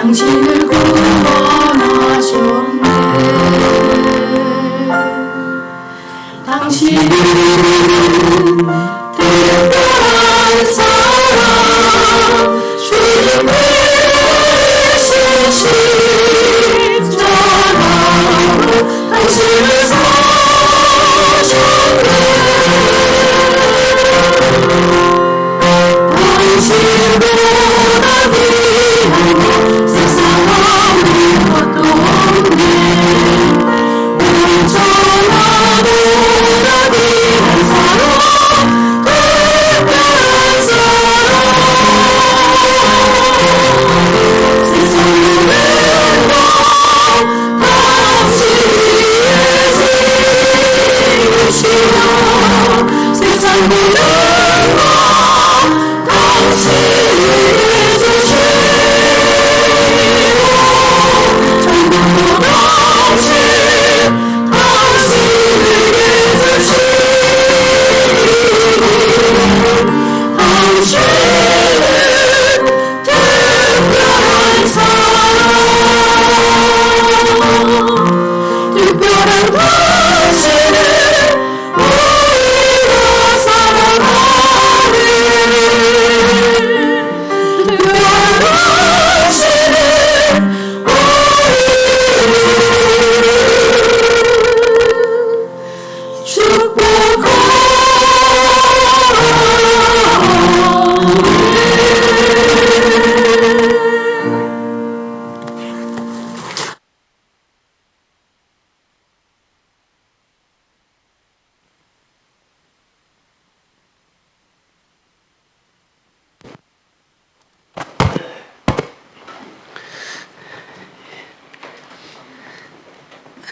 당신을 구원하셨네. 당신은 특별한 사랑, 주님의 십자가로 당신을 사셨네. 당신보다 귀한 것 세상 아무것도 없네. 온전하보다 귀한 사랑, 특별한 사랑. 세상 모든 것 당신 위에 지으시며 세상 모든 것 당신 위에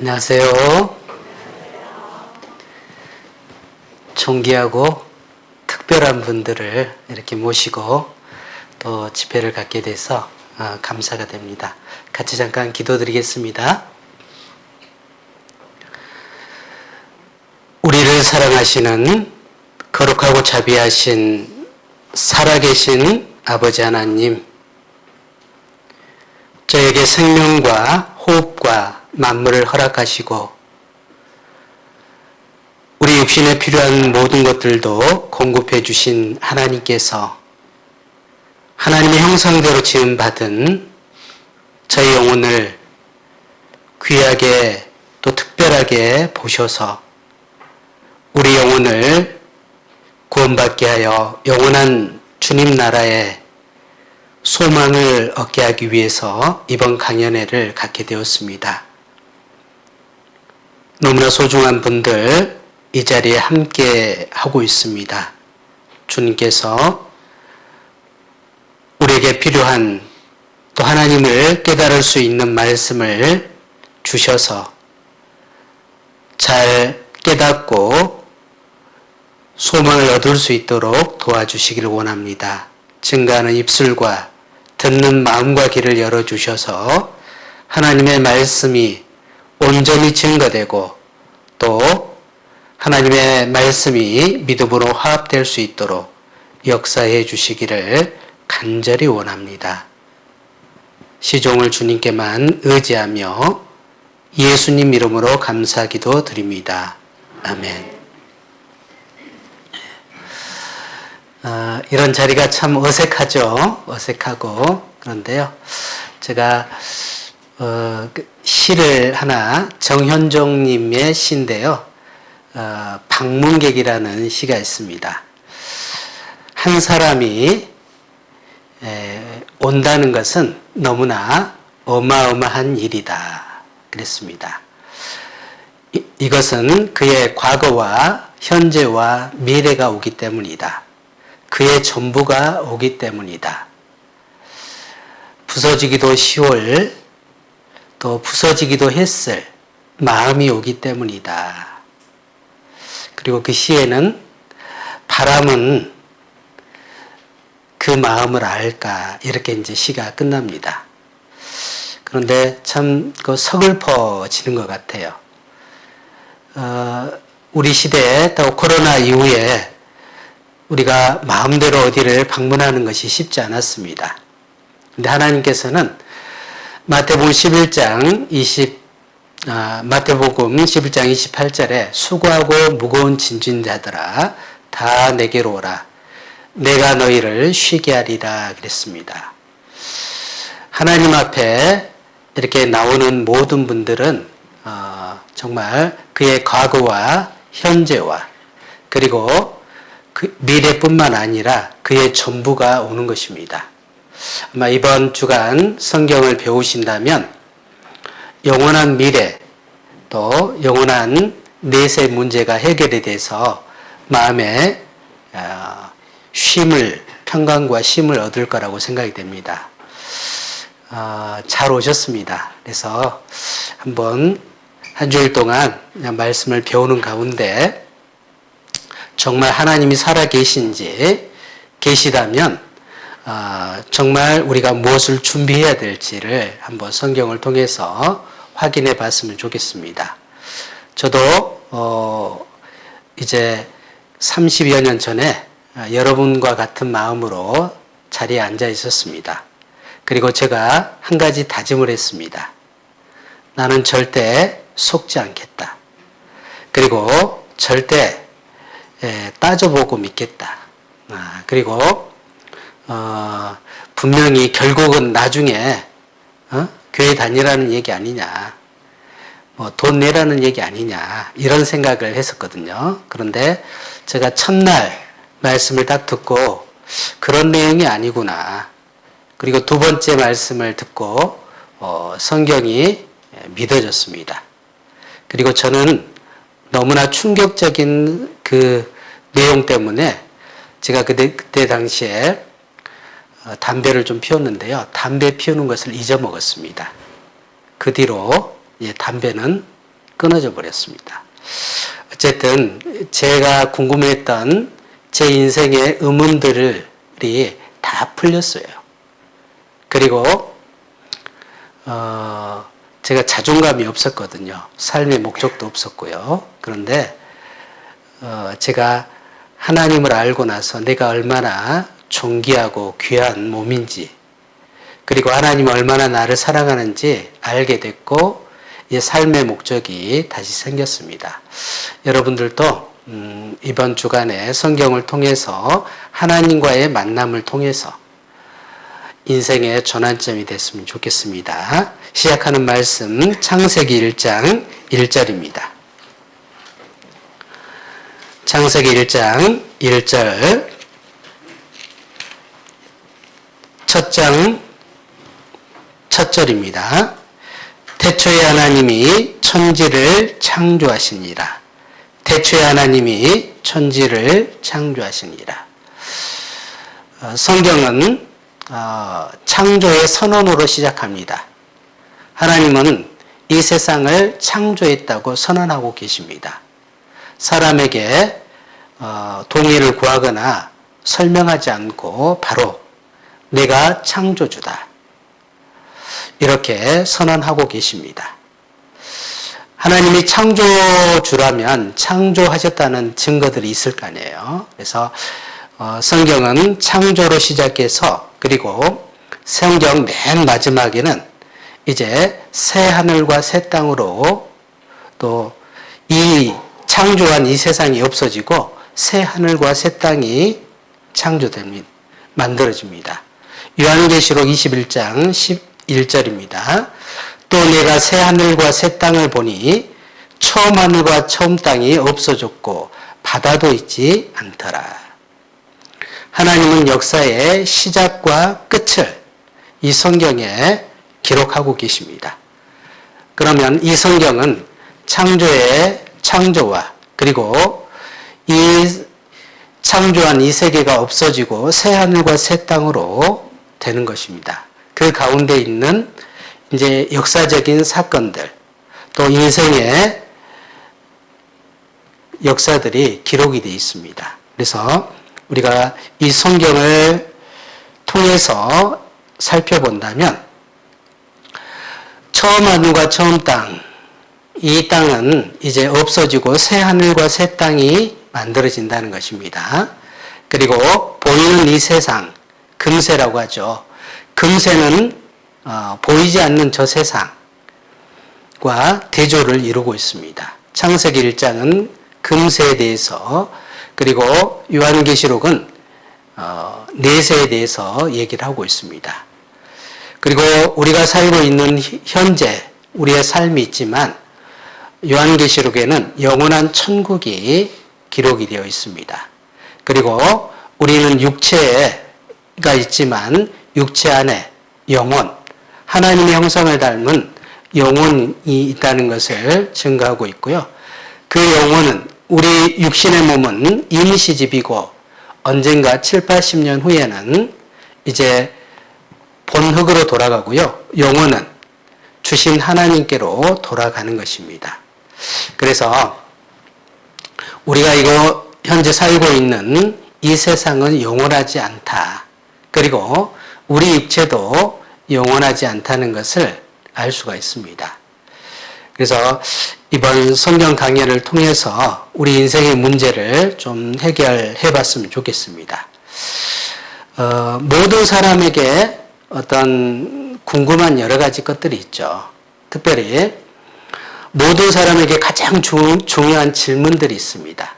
안녕하세요. 존귀하고 특별한 분들을 이렇게 모시고 또 집회를 갖게 돼서 감사가 됩니다. 같이 잠깐 기도드리겠습니다. 우리를 사랑하시는 거룩하고 자비하신 살아계신 아버지 하나님, 저에게 생명과 호흡과 만물을 허락하시고 우리 육신에 필요한 모든 것들도 공급해 주신 하나님께서 하나님의 형상대로 지음받은 저희 영혼을 귀하게 또 특별하게 보셔서 우리 영혼을 구원받게 하여 영원한 주님 나라의 소망을 얻게 하기 위해서 이번 강연회를 갖게 되었습니다. 너무나 소중한 분들 이 자리에 함께 하고 있습니다. 주님께서 우리에게 필요한 또 하나님을 깨달을 수 있는 말씀을 주셔서 잘 깨닫고 소망을 얻을 수 있도록 도와주시기를 원합니다. 증거하는 입술과 듣는 마음과 귀를 열어주셔서 하나님의 말씀이 온전히 증거되고 또 하나님의 말씀이 믿음으로 화합될 수 있도록 역사해 주시기를 간절히 원합니다. 시종을 주님께만 의지하며 예수님 이름으로 감사기도 드립니다. 아멘. 이런 자리가 참 어색하죠. 어색하고 그런데요. 제가 시를 하나 정현종님의 시인데요. 방문객이라는 시가 있습니다. 한 사람이 온다는 것은 너무나 어마어마한 일이다. 그랬습니다. 이것은 그의 과거와 현재와 미래가 오기 때문이다. 그의 전부가 오기 때문이다. 부서지기도 쉬울 또 부서지기도 했을 마음이 오기 때문이다. 그리고 그 시에는 바람은 그 마음을 알까 이렇게 이제 시가 끝납니다. 그런데 참 서글퍼지는 것 같아요. 우리 시대에 또 코로나 이후에 우리가 마음대로 어디를 방문하는 것이 쉽지 않았습니다. 근데 하나님께서는 마태복음 11장 28절에 수고하고 무거운 짐진 자들아 다 내게로 오라. 내가 너희를 쉬게 하리라 그랬습니다. 하나님 앞에 이렇게 나오는 모든 분들은 정말 그의 과거와 현재와 그리고 그 미래뿐만 아니라 그의 전부가 오는 것입니다. 아마 이번 주간 성경을 배우신다면 영원한 미래 또 영원한 내세 문제가 해결이 돼서 마음에 평강과 쉼을 얻을 거라고 생각이 됩니다. 잘 오셨습니다. 그래서 한번 한 주일 동안 말씀을 배우는 가운데 정말 하나님이 살아계신지 계시다면 정말 우리가 무엇을 준비해야 될지를 한번 성경을 통해서 확인해 봤으면 좋겠습니다. 저도 이제 30여 년 전에 여러분과 같은 마음으로 자리에 앉아 있었습니다. 그리고 제가 한 가지 다짐을 했습니다. 나는 절대 속지 않겠다. 그리고 절대 따져보고 믿겠다. 그리고 분명히 결국은 나중에 교회 다니라는 얘기 아니냐, 돈 내라는 얘기 아니냐 이런 생각을 했었거든요. 그런데 제가 첫날 말씀을 딱 듣고 그런 내용이 아니구나. 그리고 두 번째 말씀을 듣고 성경이 믿어졌습니다. 그리고 저는 너무나 충격적인 그 내용 때문에 제가 그때 당시에 담배를 좀 피웠는데요. 담배 피우는 것을 잊어먹었습니다. 그 뒤로 담배는 끊어져 버렸습니다. 어쨌든 제가 궁금했던 제 인생의 의문들이 다 풀렸어요. 그리고 제가 자존감이 없었거든요. 삶의 목적도 없었고요. 그런데 제가 하나님을 알고 나서 내가 얼마나 존귀하고 귀한 몸인지 그리고 하나님이 얼마나 나를 사랑하는지 알게 됐고 삶의 목적이 다시 생겼습니다. 여러분들도 이번 주간에 성경을 통해서 하나님과의 만남을 통해서 인생의 전환점이 됐으면 좋겠습니다. 시작하는 말씀 창세기 1장 1절입니다. 창세기 1장 1절 첫 절입니다. 태초에 하나님이 천지를 창조하시니라. 태초에 하나님이 천지를 창조하시니라. 성경은 창조의 선언으로 시작합니다. 하나님은 이 세상을 창조했다고 선언하고 계십니다. 사람에게 동의를 구하거나 설명하지 않고 바로 내가 창조주다, 이렇게 선언하고 계십니다. 하나님이 창조주라면 창조하셨다는 증거들이 있을 거 아니에요. 그래서 성경은 창조로 시작해서, 그리고 성경 맨 마지막에는 이제 새 하늘과 새 땅으로, 또 이 창조한 이 세상이 없어지고 새 하늘과 새 땅이 창조됩니다. 만들어집니다. 요한계시록 21장 11절입니다. 또 내가 새 하늘과 새 땅을 보니 처음 하늘과 처음 땅이 없어졌고 바다도 있지 않더라. 하나님은 역사의 시작과 끝을 이 성경에 기록하고 계십니다. 그러면 이 성경은 창조의 창조와, 그리고 이 창조한 이 세계가 없어지고 새 하늘과 새 땅으로 되는 것입니다. 그 가운데 있는 이제 역사적인 사건들, 또 인생의 역사들이 기록이 되어 있습니다. 그래서 우리가 이 성경을 통해서 살펴본다면, 처음 하늘과 처음 땅, 이 땅은 이제 없어지고 새 하늘과 새 땅이 만들어진다는 것입니다. 그리고 보이는 이 세상, 금세라고 하죠. 금세는 보이지 않는 저 세상과 대조를 이루고 있습니다. 창세기 1장은 금세에 대해서, 그리고 요한계시록은 내세에 대해서 얘기를 하고 있습니다. 그리고 우리가 살고 있는 현재 우리의 삶이 있지만 요한계시록에는 영원한 천국이 기록이 되어 있습니다. 그리고 우리는 육체가 있지만 육체 안에 영혼, 하나님의 형상을 닮은 영혼이 있다는 것을 증거하고 있고요. 그 영혼은, 우리 육신의 몸은 임시집이고 언젠가 7, 80년 후에는 이제 본흙으로 돌아가고요. 영혼은 주신 하나님께로 돌아가는 것입니다. 그래서 우리가 이거 현재 살고 있는 이 세상은 영원하지 않다. 그리고 우리 육체도 영원하지 않다는 것을 알 수가 있습니다. 그래서 이번 성경 강연을 통해서 우리 인생의 문제를 좀 해결해 봤으면 좋겠습니다. 모든 사람에게 어떤 궁금한 여러 가지 것들이 있죠. 특별히 모든 사람에게 가장 중요한 질문들이 있습니다.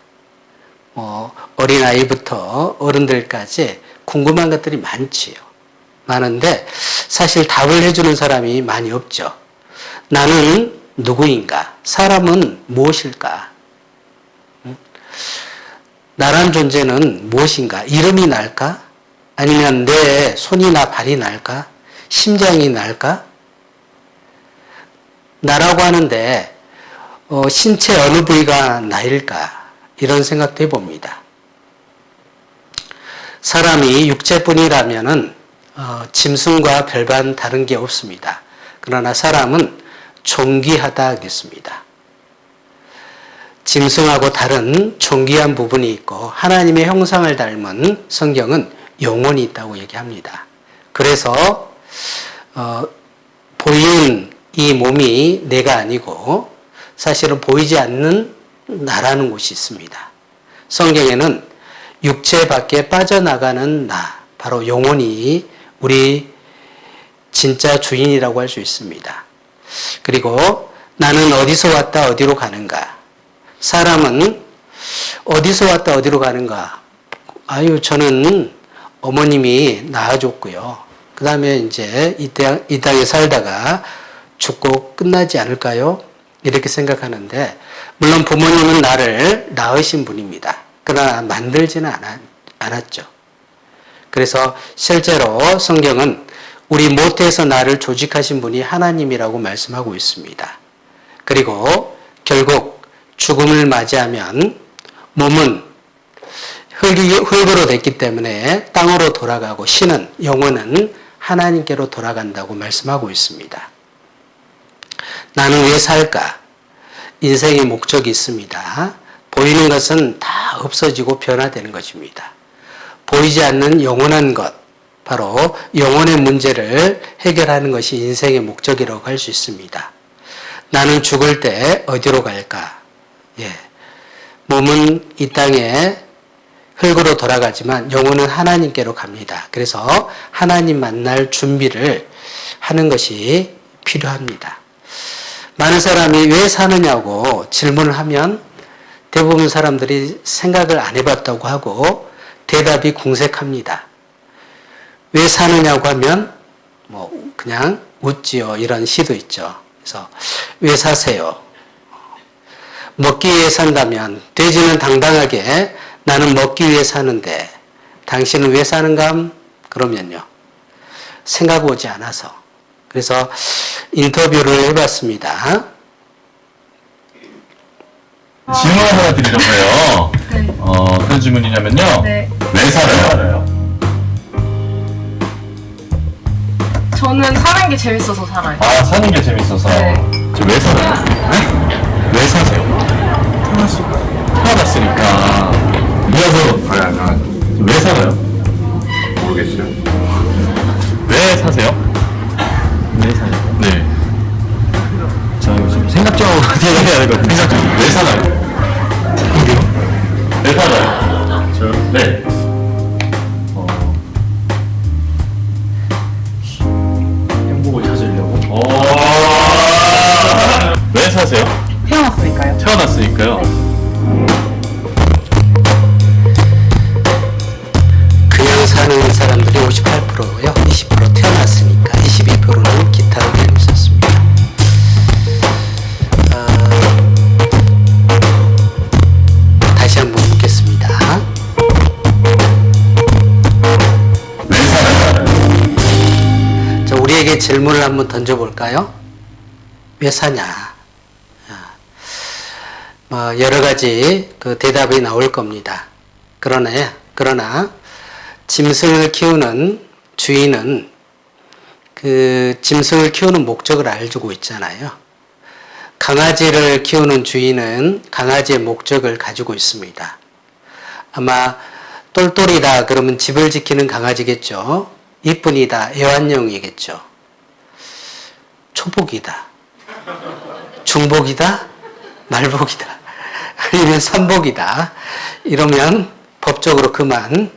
어린아이부터 어른들까지 궁금한 것들이 많은데 사실 답을 해주는 사람이 많이 없죠. 나는 누구인가? 사람은 무엇일까? 나란 존재는 무엇인가? 이름이 날까? 아니면 내 손이나 발이 날까? 심장이 날까? 나라고 하는데 신체 어느 부위가 나일까? 이런 생각도 해봅니다. 사람이 육체뿐이라면은 짐승과 별반 다른 게 없습니다. 그러나 사람은 존귀하다 하겠습니다. 짐승하고 다른 존귀한 부분이 있고 하나님의 형상을 닮은 성경은 영혼이 있다고 얘기합니다. 그래서 보이는 이 몸이 내가 아니고 사실은 보이지 않는 나라는 곳이 있습니다. 성경에는 육체 밖에 빠져나가는 나, 바로 영혼이 우리 진짜 주인이라고 할 수 있습니다. 그리고 나는 어디서 왔다 어디로 가는가? 사람은 어디서 왔다 어디로 가는가? 저는 어머님이 낳아줬고요. 그 다음에 이제 이 땅에 살다가 죽고 끝나지 않을까요? 이렇게 생각하는데, 물론 부모님은 나를 낳으신 분입니다. 그러나 만들지는 않았죠. 그래서 실제로 성경은 우리 모태에서 나를 조직하신 분이 하나님이라고 말씀하고 있습니다. 그리고 결국 죽음을 맞이하면 몸은 흙으로 됐기 때문에 땅으로 돌아가고 신은 영혼은 하나님께로 돌아간다고 말씀하고 있습니다. 나는 왜 살까? 인생의 목적이 있습니다. 보이는 것은 다 없어지고 변화되는 것입니다. 보이지 않는 영원한 것, 바로 영혼의 문제를 해결하는 것이 인생의 목적이라고 할 수 있습니다. 나는 죽을 때 어디로 갈까? 예. 몸은 이 땅에 흙으로 돌아가지만 영혼은 하나님께로 갑니다. 그래서 하나님 만날 준비를 하는 것이 필요합니다. 많은 사람이 왜 사느냐고 질문을 하면 대부분 사람들이 생각을 안 해봤다고 하고 대답이 궁색합니다. 왜 사느냐고 하면 뭐 그냥 웃지요. 이런 시도 있죠. 그래서 왜 사세요? 먹기 위해 산다면 돼지는 당당하게 나는 먹기 위해 사는데 당신은 왜 사는감? 그러면요. 생각 오지 않아서. 그래서 인터뷰를 해봤습니다. 질문 하나 드리려고 해요. 네. 어떤 질문이냐면요. 네. 왜 살아요? 저는 사는 게 재밌어서 살아요. 아, 사는 게 재밌어서. 네. 왜 살아요? 네? 왜 사세요? 태어났으니까. 누가서 왜 살아요? 모르겠어요. 왜 사세요? 왜 사요? 네. 저 요즘 생각 좀 해야 되거든요. 생각 좀, 왜 살아요? 왜 살아요? 저 네. 행복을 찾으려고. 왜 사세요? 태어났으니까요. 태어났으니까요. 그냥 사는 사람들이 58%고요. 20% 태어났으니까 22%는 기타로 되고 있었습니다. 다시 한번 묻겠습니다. 왜 살아요? 자, 우리에게 질문을 한번 던져볼까요? 왜 사냐? 여러 가지 그 대답이 나올 겁니다. 그러나 짐승을 키우는 주인은 그 짐승을 키우는 목적을 알고 있잖아요. 강아지를 키우는 주인은 강아지의 목적을 가지고 있습니다. 아마 똘똘이다 그러면 집을 지키는 강아지겠죠. 이쁜이다 애완용이겠죠. 초복이다 중복이다 말복이다 아니면 선복이다 이러면 법적으로 그만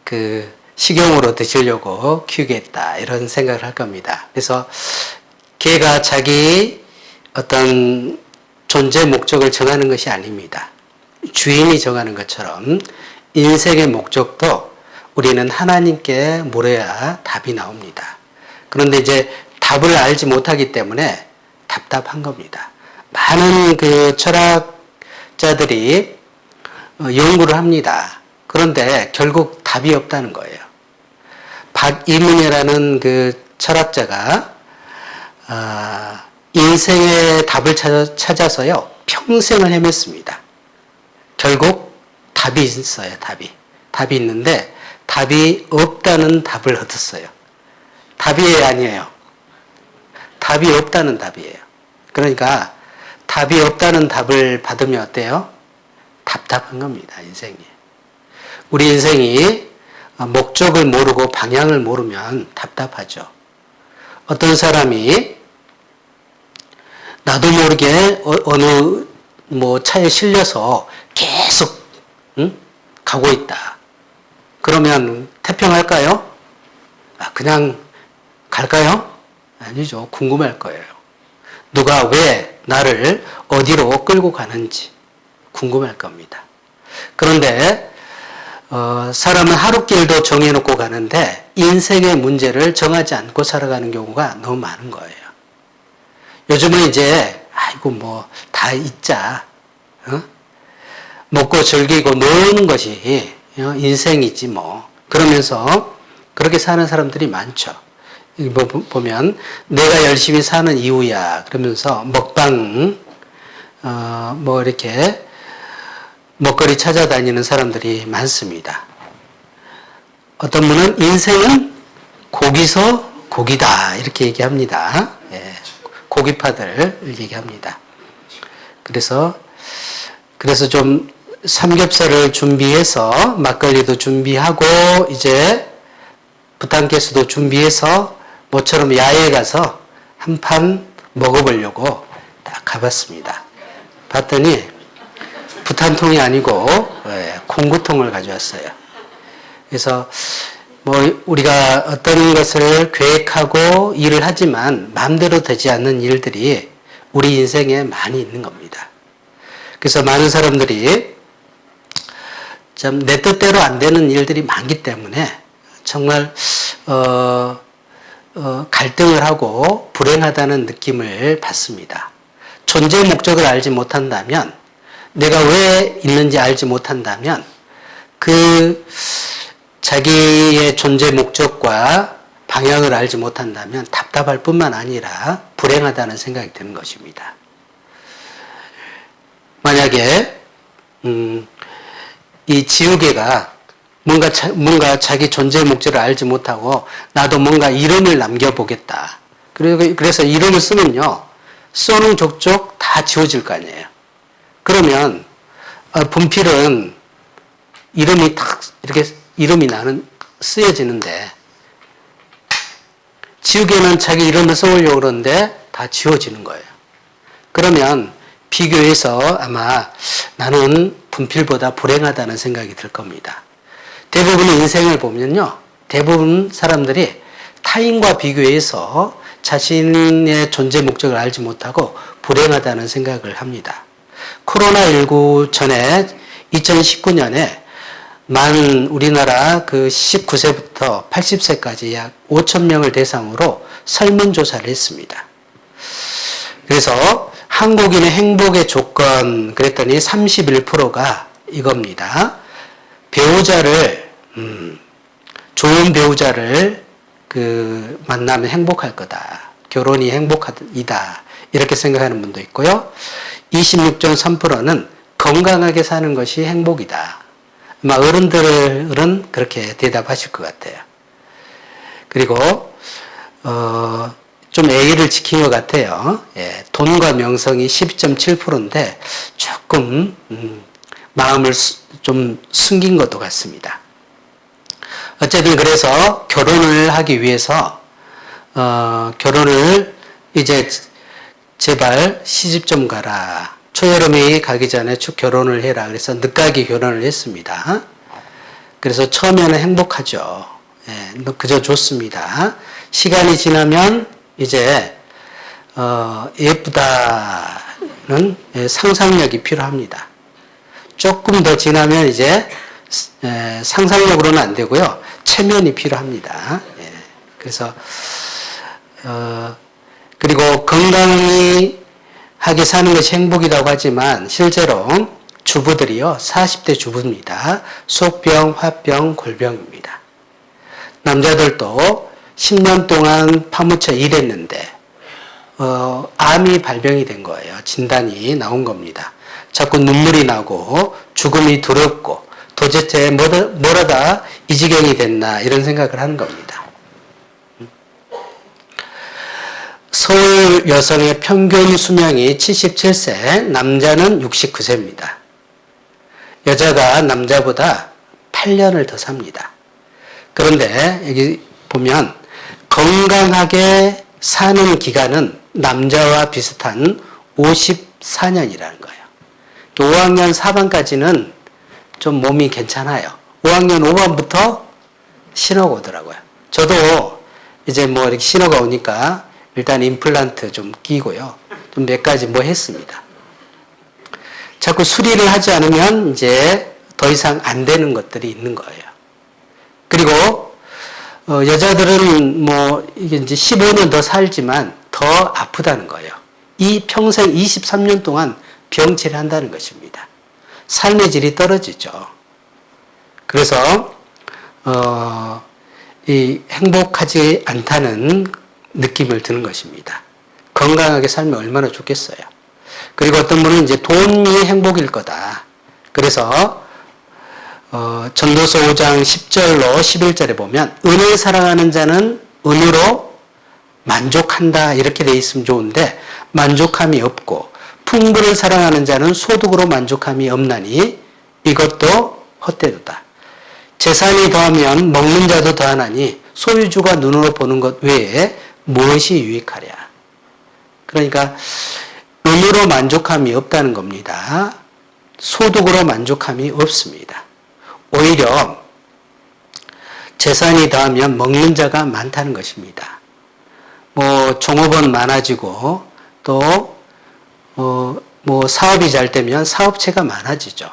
그 식용으로 드시려고 키우겠다 이런 생각을 할 겁니다. 그래서 개가 자기 어떤 존재 목적을 정하는 것이 아닙니다. 주인이 정하는 것처럼 인생의 목적도 우리는 하나님께 물어야 답이 나옵니다. 그런데 이제 답을 알지 못하기 때문에 답답한 겁니다. 많은 그 철학자들이 연구를 합니다. 그런데 결국 답이 없다는 거예요. 박이문이라는 그 철학자가 인생의 답을 찾아서요 평생을 헤맸습니다. 결국 답이 있어요. 답이 있는데 답이 없다는 답을 얻었어요. 답이 아니에요. 답이 없다는 답이에요. 그러니까 답이 없다는 답을 받으면 어때요? 답답한 겁니다. 인생이. 우리 인생이 목적을 모르고 방향을 모르면 답답하죠. 어떤 사람이 나도 모르게 어느 뭐 차에 실려서 계속 가고 있다. 그러면 태평할까요? 그냥 갈까요? 아니죠. 궁금할 거예요. 누가 왜 나를 어디로 끌고 가는지 궁금할 겁니다. 그런데 사람은 하루길도 정해놓고 가는데 인생의 문제를 정하지 않고 살아가는 경우가 너무 많은 거예요. 요즘은 이제 아이고 뭐 다 있자 먹고 즐기고 노는 것이 인생이지 뭐 그러면서 그렇게 사는 사람들이 많죠. 보면 내가 열심히 사는 이유야 그러면서 먹방 뭐 이렇게 먹거리 찾아다니는 사람들이 많습니다. 어떤 분은 인생은 고기서 고기다 이렇게 얘기합니다. 예, 고기파들 얘기합니다. 그래서 좀 삼겹살을 준비해서 막걸리도 준비하고 이제 부탄가스도 준비해서 모처럼 야외에 가서 한 판 먹어보려고 딱 가봤습니다. 봤더니 부탄통이 아니고 콩구통을 가져왔어요. 그래서 뭐 우리가 어떤 것을 계획하고 일을 하지만 마음대로 되지 않는 일들이 우리 인생에 많이 있는 겁니다. 그래서 많은 사람들이 참 내 뜻대로 안 되는 일들이 많기 때문에 정말 갈등을 하고 불행하다는 느낌을 받습니다. 존재 목적을 알지 못한다면, 내가 왜 있는지 알지 못한다면 그 자기의 존재 목적과 방향을 알지 못한다면 답답할 뿐만 아니라 불행하다는 생각이 드는 것입니다. 만약에 이 지우개가 뭔가 자기 존재 목적을 알지 못하고 나도 뭔가 이름을 남겨보겠다. 그래서 이름을 쓰면요, 써는 족족 다 지워질 거 아니에요. 그러면 분필은 이름이 탁 이렇게 이름이 쓰여지는데, 지우개는 자기 이름을 써보려고 그러는데 다 지워지는 거예요. 그러면 비교해서 아마 나는 분필보다 불행하다는 생각이 들 겁니다. 대부분의 인생을 보면요, 대부분 사람들이 타인과 비교해서 자신의 존재 목적을 알지 못하고 불행하다는 생각을 합니다. 코로나19 전에 2019년에 우리나라 그 19세부터 80세까지 약 5,000명을 대상으로 설문조사를 했습니다. 그래서 한국인의 행복의 조건 그랬더니 31%가 이겁니다. 좋은 배우자를 만나면 행복할 거다. 결혼이 행복이다. 이렇게 생각하는 분도 있고요. 26.3%는 건강하게 사는 것이 행복이다. 아마 어른들은 그렇게 대답하실 것 같아요. 그리고 좀 예의를 지킨 것 같아요. 예, 돈과 명성이 12.7%인데 조금 마음을 좀 숨긴 것도 같습니다. 어쨌든 그래서 결혼을 하기 위해서 결혼을 이제 제발 시집 좀 가라. 초여름이 가기 전에 결혼을 해라. 그래서 늦가기 결혼을 했습니다. 그래서 처음에는 행복하죠. 예, 그저 좋습니다. 시간이 지나면 이제 예쁘다는 상상력이 필요합니다. 조금 더 지나면 이제 상상력으로는 안 되고요. 체면이 필요합니다. 예, 그래서 그리고 건강히 하게 사는 것이 행복이라고 하지만 실제로 주부들이요, 40대 주부입니다. 속병, 화병, 골병입니다. 남자들도 10년 동안 파묻혀 일했는데 암이 발병이 된 거예요. 진단이 나온 겁니다. 자꾸 눈물이 나고 죽음이 두렵고 도대체 뭐라다 이 지경이 됐나 이런 생각을 하는 겁니다. 서울 여성의 평균 수명이 77세, 남자는 69세입니다. 여자가 남자보다 8년을 더 삽니다. 그런데 여기 보면 건강하게 사는 기간은 남자와 비슷한 54년이라는 거예요. 5학년 4반까지는 좀 몸이 괜찮아요. 5학년 5반부터 신호가 오더라고요. 저도 이제 뭐 이렇게 신호가 오니까 일단 임플란트 좀 끼고요. 좀 몇 가지 뭐 했습니다. 자꾸 수리를 하지 않으면 이제 더 이상 안 되는 것들이 있는 거예요. 그리고 여자들은 뭐 이게 이제 15년 더 살지만 더 아프다는 거예요. 이 평생 23년 동안 병치를 한다는 것입니다. 삶의 질이 떨어지죠. 그래서 이 행복하지 않다는 느낌을 드는 것입니다. 건강하게 살면 얼마나 좋겠어요. 그리고 어떤 분은 이제 돈이 행복일 거다. 그래서 전도서 5장 10절로 11절에 보면 은을 사랑하는 자는 은으로 만족한다 이렇게 돼 있으면 좋은데 만족함이 없고 풍부를 사랑하는 자는 소득으로 만족함이 없나니 이것도 헛되도다. 재산이 더하면 먹는 자도 더하나니 소유주가 눈으로 보는 것 외에 무엇이 유익하랴. 그러니까 은으로 만족함이 없다는 겁니다. 소득으로 만족함이 없습니다. 오히려 재산이 더하면 먹는 자가 많다는 것입니다. 뭐 종업원 많아지고 또 뭐 사업이 잘 되면 사업체가 많아지죠.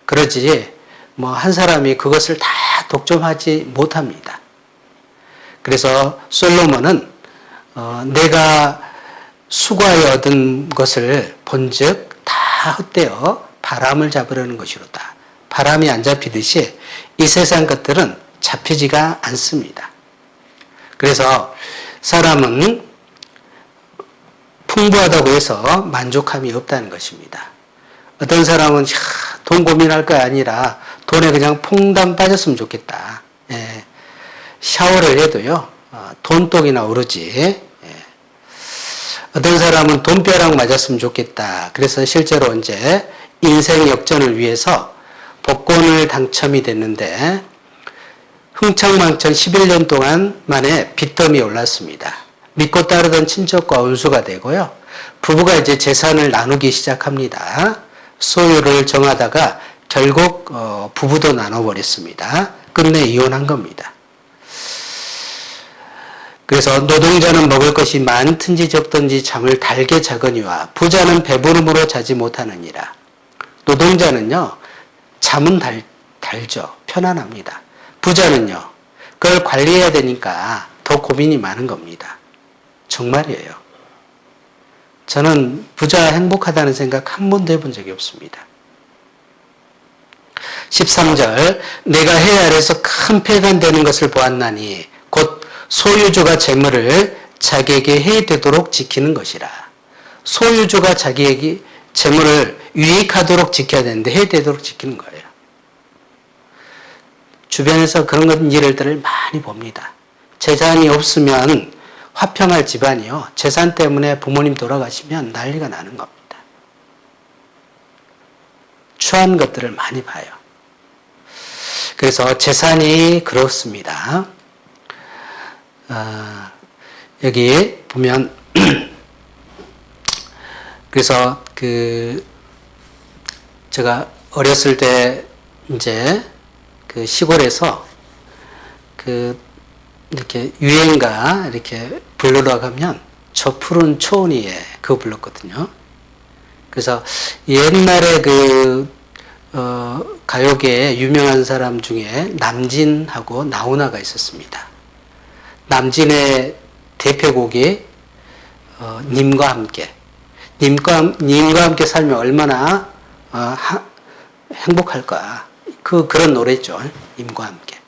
그러지 뭐 한 사람이 그것을 다 독점하지 못합니다. 그래서 솔로몬은 내가 수고하여 얻은 것을 본즉 다 헛되어 바람을 잡으려는 것이로다. 바람이 안 잡히듯이 이 세상 것들은 잡히지가 않습니다. 그래서 사람은 풍부하다고 해서 만족함이 없다는 것입니다. 어떤 사람은 돈 고민할 거 아니라 돈에 그냥 퐁당 빠졌으면 좋겠다. 예. 샤워를 해도요 돈독이나 오르지. 예. 어떤 사람은 돈벼락 맞았으면 좋겠다. 그래서 실제로 이제 인생 역전을 위해서 복권을 당첨이 됐는데 흥청망청 11년 동안 만에 빚더미에 올랐습니다. 믿고 따르던 친척과 원수가 되고요. 부부가 이제 재산을 나누기 시작합니다. 소유를 정하다가 결국 부부도 나눠버렸습니다. 끝내 이혼한 겁니다. 그래서 노동자는 먹을 것이 많든지 적든지 잠을 달게 자거니와 부자는 배부름으로 자지 못하느니라. 노동자는요. 잠은 달죠. 편안합니다. 부자는요. 그걸 관리해야 되니까 더 고민이 많은 겁니다. 정말이에요. 저는 부자 행복하다는 생각 한 번도 해본 적이 없습니다. 13절 내가 해 아래서 큰 패가 되는 것을 보았나니 곧 소유주가 재물을 자기에게 해되도록 지키는 것이라. 소유주가 자기에게 재물을 유익하도록 지켜야 되는데 해되도록 지키는 거예요. 주변에서 그런 일들을 많이 봅니다. 재산이 없으면 화평할 집안이요. 재산 때문에 부모님 돌아가시면 난리가 나는 겁니다. 추한 것들을 많이 봐요. 그래서 재산이 그렇습니다. 여기 보면 그래서 제가 어렸을 때 이제 그 시골에서 이렇게 유행가 이렇게 부르러 가면 저 푸른 초원 위에 그거 불렀거든요. 그래서 옛날에 가요계에 유명한 사람 중에 남진하고 나훈아가 있었습니다. 남진의 대표곡이 님과 함께. 님과 함께 살면 얼마나 행복할까. 그런 노래죠. 님과 함께.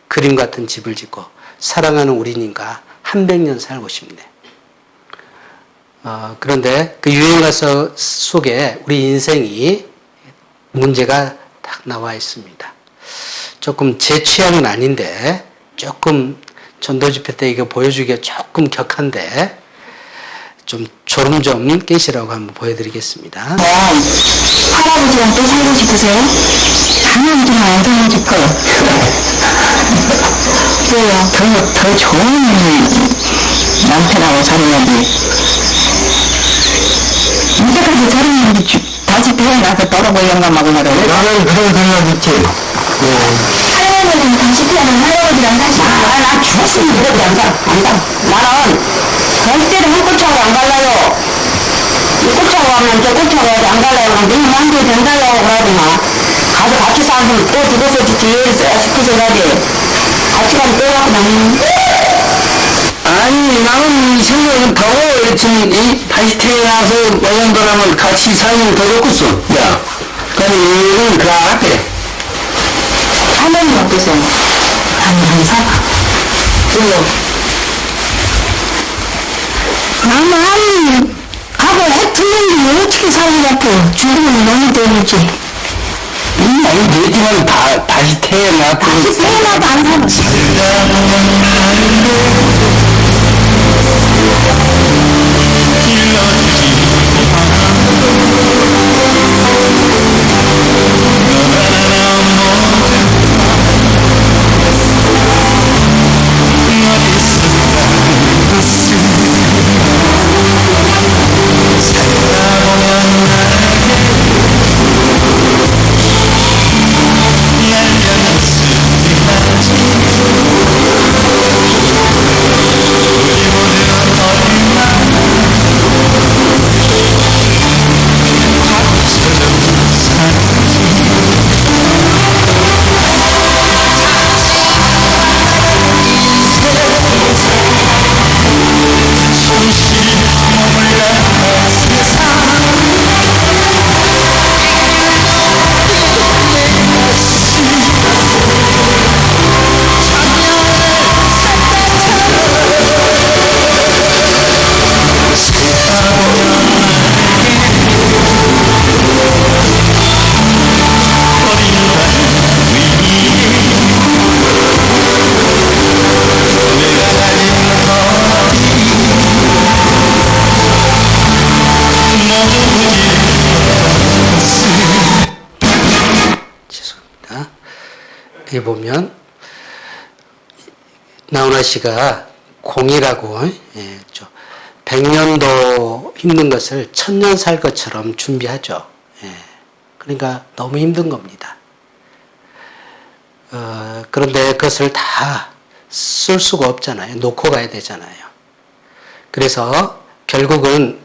그림 같은 집을 짓고 사랑하는 우리님과 100년 살고 싶네. 그런데 그 유행가 속에 우리 인생이 문제가 딱 나와 있습니다. 조금 제 취향은 아닌데 조금 전도 집회 때 이거 보여주기가 조금 격한데 좀 졸음 좀 깨시라고 한번 보여드리겠습니다. 할아버지랑 또 살고 싶으세요? 할아버지랑 안 살고 싶어요. 왜요? 더 좋은 남편하고 살아야지. 이때까지 살았는데 다시 태어나서 돌아볼 영감하고 말아요. 나는 그런 생각 있지. 할아버지는 다시 태어난 할아버지랑 사시고. 나 죽었으면 이렇게 안 가. 나는 절대로 한 꽃차고 안 갈라요. 이 꽃차고 하면 저 꽃차고 안 갈라요. 너무 마음대로 된다고 그러더만. 가서 같이 살면 또 죽어서 뒤에 싶어서 가지. 같이 가면 또 가고 나는. 아니, 나는 생각은 더고, 지금, 다시 태어나서 모양도라면 같이 살면 더 좋겠어. 야. 근데 이건 그 앞에. 할머니는 어떠세요? 안 살아. 그리고, 나는 하고 애 틀린데 어떻게 살려갖고 죽으면 너무 되는지. 아니 되지만 다시 태어나. 다시 태어나도 안 사는. 죄송합니다. 여기 보면 나훈아 씨가 공이라고 100년도 힘든 것을 1000년 살 것처럼 준비하죠. 그러니까 너무 힘든 겁니다. 그런데 그것을 다 쓸 수가 없잖아요. 놓고 가야 되잖아요. 그래서 결국은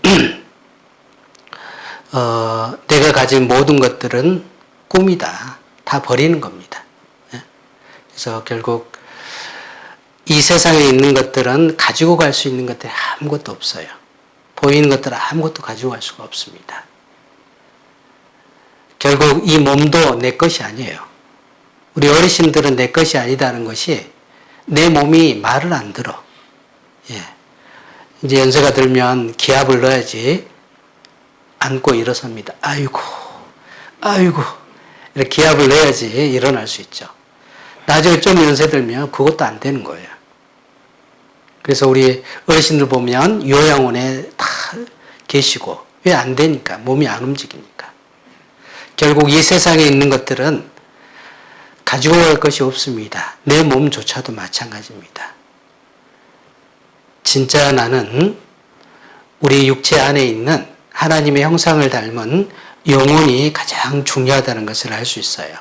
내가 가진 모든 것들은 꿈이다. 다 버리는 겁니다. 그래서 결국 이 세상에 있는 것들은 가지고 갈 수 있는 것들이 아무것도 없어요. 보이는 것들은 아무것도 가지고 갈 수가 없습니다. 결국 이 몸도 내 것이 아니에요. 우리 어르신들은 내 것이 아니다는 것이 내 몸이 말을 안 들어. 이제 연세가 들면 기압을 넣어야지 앉고 일어섭니다. 아이고, 이렇게 기압을 넣어야지 일어날 수 있죠. 나중에 좀 연세 들면 그것도 안 되는 거예요. 그래서 우리 어르신들 보면 요양원에 다 계시고, 왜 안 되니까? 몸이 안 움직이니까. 결국 이 세상에 있는 것들은 가지고 갈 것이 없습니다. 내 몸조차도 마찬가지입니다. 진짜 나는 우리 육체 안에 있는 하나님의 형상을 닮은 영혼이 가장 중요하다는 것을 알 수 있어요.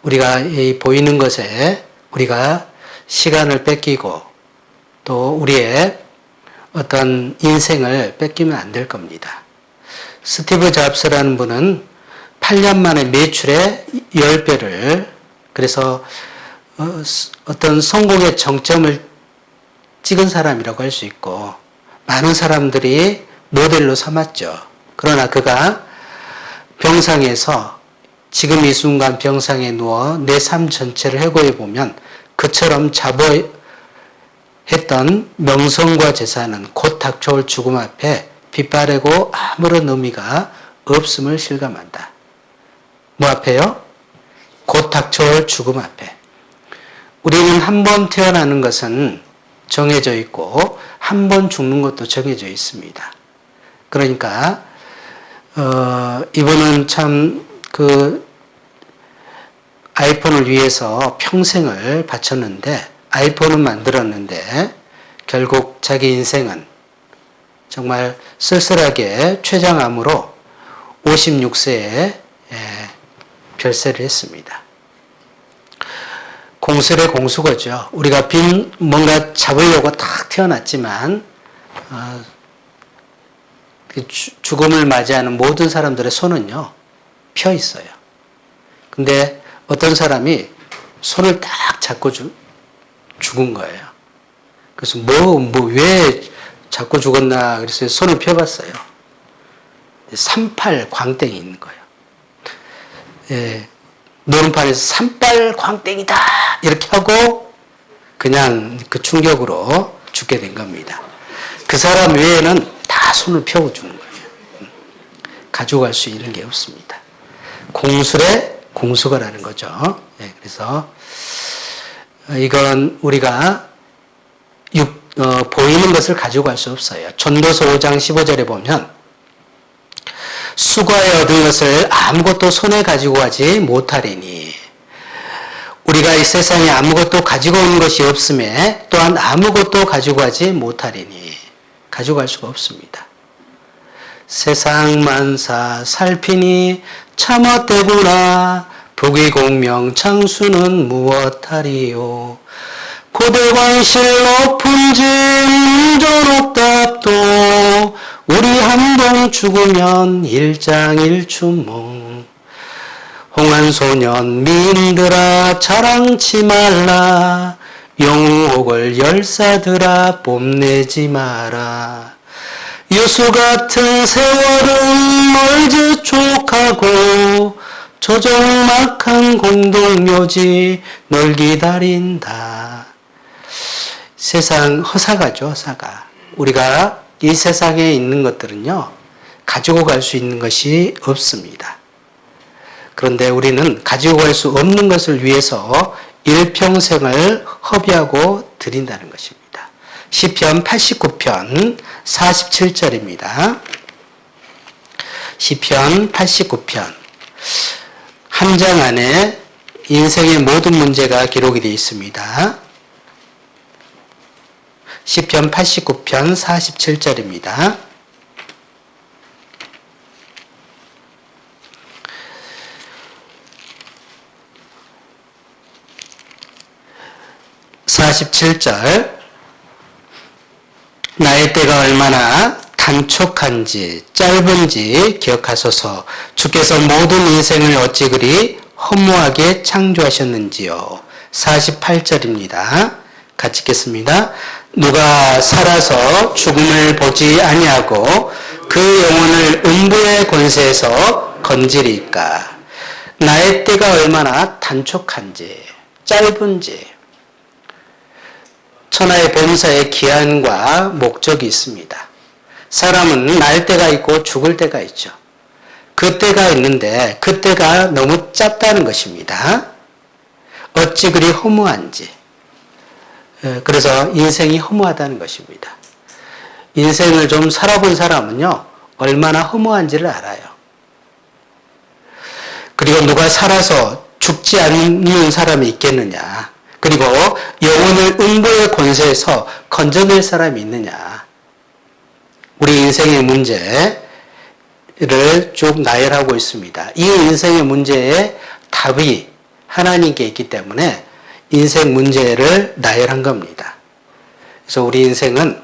우리가 이 보이는 것에 우리가 시간을 뺏기고 또 우리의 어떤 인생을 뺏기면 안 될 겁니다. 스티브 잡스라는 분은 8년 만에 매출의 10배를, 그래서 어떤 성공의 정점을 찍은 사람이라고 할 수 있고 많은 사람들이 모델로 삼았죠. 그러나 그가 병상에서 지금 이 순간 병상에 누워 내 삶 전체를 회고해 보면 그처럼 자부했던 명성과 재산은 곧 닥쳐올 죽음 앞에 빛바래고 아무런 의미가 없음을 실감한다. 뭐 앞에요? 곧 닥쳐올 죽음 앞에. 우리는 한 번 태어나는 것은 정해져 있고 한 번 죽는 것도 정해져 있습니다. 그러니까 이분은 참 그 아이폰을 위해서 평생을 바쳤는데, 아이폰은 만들었는데 결국 자기 인생은 정말 쓸쓸하게 췌장암으로 56세에 별세를 했습니다. 공술의 공수거죠. 우리가 뭔가 잡으려고 탁 태어났지만 죽음을 맞이하는 모든 사람들의 손은요 펴 있어요. 근데 어떤 사람이 손을 딱 잡고 죽은 거예요. 그래서 왜 잡고 죽었나 그래서 손을 펴봤어요. 38 광땡이 있는 거예요. 노름판에서 38 광땡이다 이렇게 하고 그냥 그 충격으로 죽게 된 겁니다. 그 사람 외에는 다 손을 펴고 죽는 거예요. 가져갈 수 있는 게 없습니다. 공술의 공수거라는 거죠. 예, 그래서 이건 우리가 보이는 것을 가지고 갈 수 없어요. 전도서 5장 15절에 보면 수고하여 얻은 것을 아무것도 손에 가지고 가지 못하리니 우리가 이 세상에 아무것도 가지고 오는 것이 없음에 또한 아무것도 가지고 가지 못하리니 가지고 갈 수가 없습니다. 세상 만사 살피니 참헛되구나 부귀공명 창수는 무엇하리요 고대관실 높은 집 문전옥답도 우리 한동 죽으면 일장일춘몽 홍한소년 미인들아 자랑치 말라 영웅옥을 열사들아 뽐내지 마라 유수 같은 세월은 멀지 촉하고 조정막한 공동묘지 널 기다린다. 세상 허사가죠, 허사가. 우리가 이 세상에 있는 것들은요, 가지고 갈 수 있는 것이 없습니다. 그런데 우리는 가지고 갈 수 없는 것을 위해서 일평생을 허비하고 드린다는 것입니다. 시편 89편 47절입니다. 시편 89편. 한 장 안에 인생의 모든 문제가 기록이 되어 있습니다. 시편 89편 47절입니다. (47절) 나의 때가 얼마나 단촉한지 짧은지 기억하소서. 주께서 모든 인생을 어찌 그리 허무하게 창조하셨는지요. 48절입니다. 같이 읽겠습니다. 누가 살아서 죽음을 보지 아니하고 그 영혼을 음부의 권세에서 건지리까. 나의 때가 얼마나 단촉한지 짧은지. 천하의 범사에 기한과 목적이 있습니다. 사람은 날 때가 있고 죽을 때가 있죠. 그 때가 있는데 그 때가 너무 짧다는 것입니다. 어찌 그리 허무한지. 그래서 인생이 허무하다는 것입니다. 인생을 좀 살아본 사람은요, 얼마나 허무한지를 알아요. 그리고 누가 살아서 죽지 않는 사람이 있겠느냐. 그리고 영혼을 음부의 권세에서 건져낼 사람이 있느냐. 우리 인생의 문제를 쭉 나열하고 있습니다. 이 인생의 문제의 답이 하나님께 있기 때문에 인생 문제를 나열한 겁니다. 그래서 우리 인생은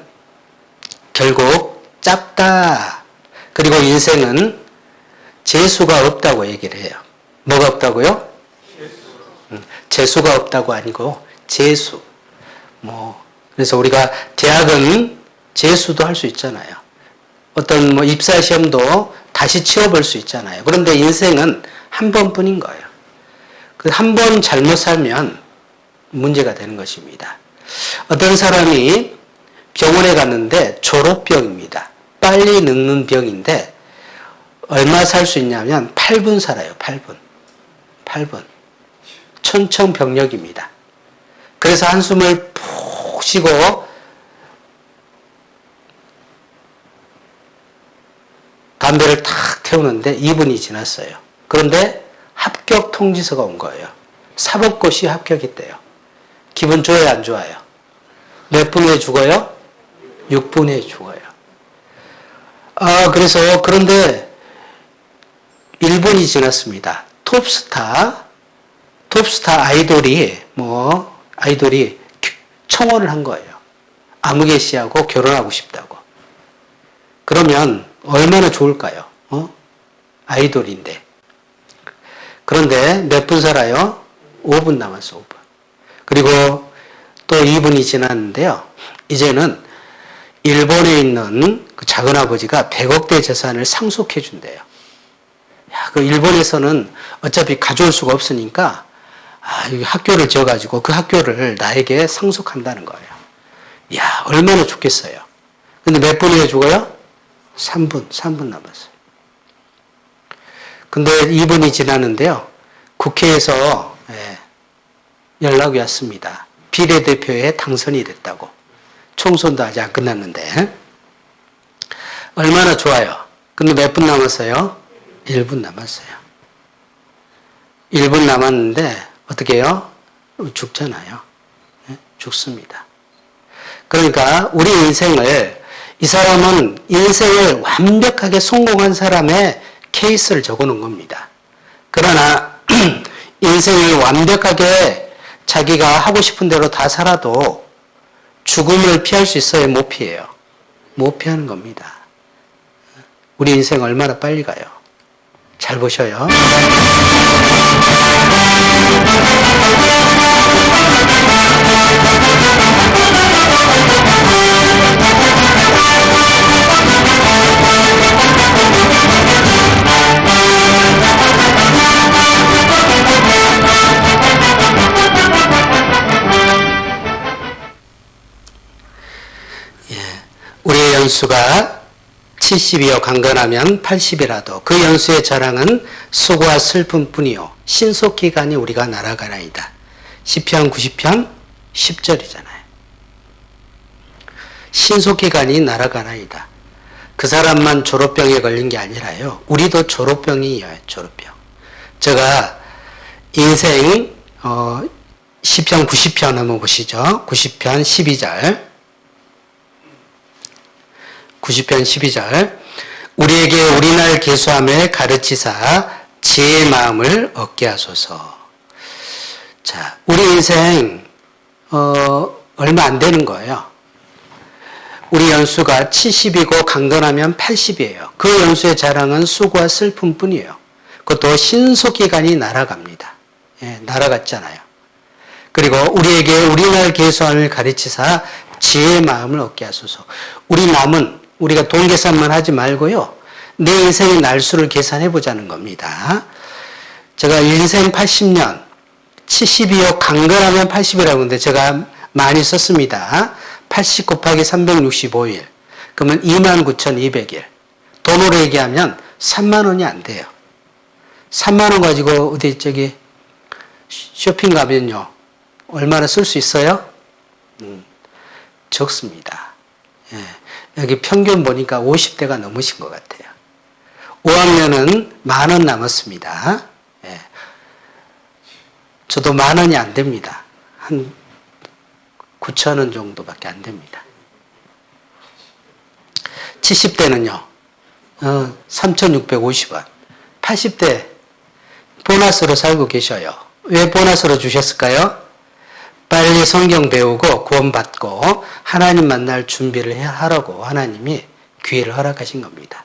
결국 짧다. 그리고 인생은 재수가 없다고 얘기를 해요. 뭐가 없다고요? 재수가 없다고 아니고 재수. 그래서 우리가 대학은 재수도 할 수 있잖아요. 어떤 입사 시험도 다시 치워볼 수 있잖아요. 그런데 인생은 한 번뿐인 거예요. 그 한 번 잘못 살면 문제가 되는 것입니다. 어떤 사람이 병원에 갔는데 졸업병입니다. 빨리 늙는 병인데 얼마 살 수 있냐면 8분 살아요. 8분. 천청병력입니다. 그래서 한숨을 푹 쉬고 담배를 탁 태우는데 2분이 지났어요. 그런데 합격 통지서가 온 거예요. 사법고시 합격했대요. 기분 좋아요, 안 좋아요? 몇 분 후에 죽어요? 6분 후에 죽어요. 그런데 1분이 지났습니다. 톱스타 아이돌이 청혼을 한 거예요. 아무개 씨하고 결혼하고 싶다고. 그러면 얼마나 좋을까요? 아이돌인데. 그런데 몇 분 살아요? 5분 남았어, 5분. 그리고 또 2분이 지났는데요. 이제는 일본에 있는 그 작은아버지가 100억대 재산을 상속해 준대요. 그 일본에서는 어차피 가져올 수가 없으니까 학교를 지어가지고 그 학교를 나에게 상속한다는 거예요. 야, 얼마나 좋겠어요. 근데 몇 분 후에 죽어요? 3분 남았어요. 근데 2분이 지났는데요. 국회에서 연락이 왔습니다. 비례대표에 당선이 됐다고. 총선도 아직 안 끝났는데. 얼마나 좋아요. 근데 몇 분 남았어요? 1분 남았어요. 1분 남았는데 어떻게 해요? 죽잖아요. 죽습니다. 그러니까 우리 인생을, 이 사람은 인생을 완벽하게 성공한 사람의 케이스를 적어놓은 겁니다. 그러나 인생을 완벽하게 자기가 하고 싶은 대로 다 살아도 죽음을 피할 수 있어요? 못 피해요? 못 피하는 겁니다. 우리 인생 얼마나 빨리 가요? 잘 보셔요. 우리의 연수가 70이요 강건하면 80이라도 그 연수의 자랑은 수고와 슬픔뿐이요 신속기간이 우리가 날아가나이다. 시편 90편 10절이잖아요. 신속기간이 날아가나이다. 그 사람만 졸업병에 걸린 게 아니라요. 우리도 졸업병이에요. 졸업병. 제가 인생 시편 90편 한번 보시죠. 90편 12절. 90편 12절. 우리에게 우리날 계수함을 가르치사 지혜의 마음을 얻게 하소서. 자, 우리 인생 얼마 안 되는 거예요. 우리 연수가 70이고 강건하면 80이에요. 그 연수의 자랑은 수고와 슬픔뿐이에요. 그것도 신속기간이 날아갑니다. 날아갔잖아요. 그리고 우리에게 우리날 계수함을 가르치사 지혜의 마음을 얻게 하소서. 우리 남은 우리가 돈 계산만 하지 말고요. 내 인생의 날수를 계산해 보자는 겁니다. 제가 인생 80년, 70이요 강건하면 80이라고 하는데 제가 많이 썼습니다. 80 곱하기 365일. 그러면 29,200일. 돈으로 얘기하면 3만 원이 안 돼요. 3만 원 가지고 어디 쇼핑 가면요. 얼마나 쓸 수 있어요? 적습니다. 여기 평균 보니까 50대가 넘으신 것 같아요. 5학년은 10,000원 남았습니다. 저도 10,000원이 안 됩니다. 한 9,000원 정도밖에 안 됩니다. 70대는요, 3,650원. 80대 보너스로 살고 계셔요. 왜 보너스로 주셨을까요? 빨리 성경 배우고 구원받고 하나님 만날 준비를 하라고 하나님이 기회를 허락하신 겁니다.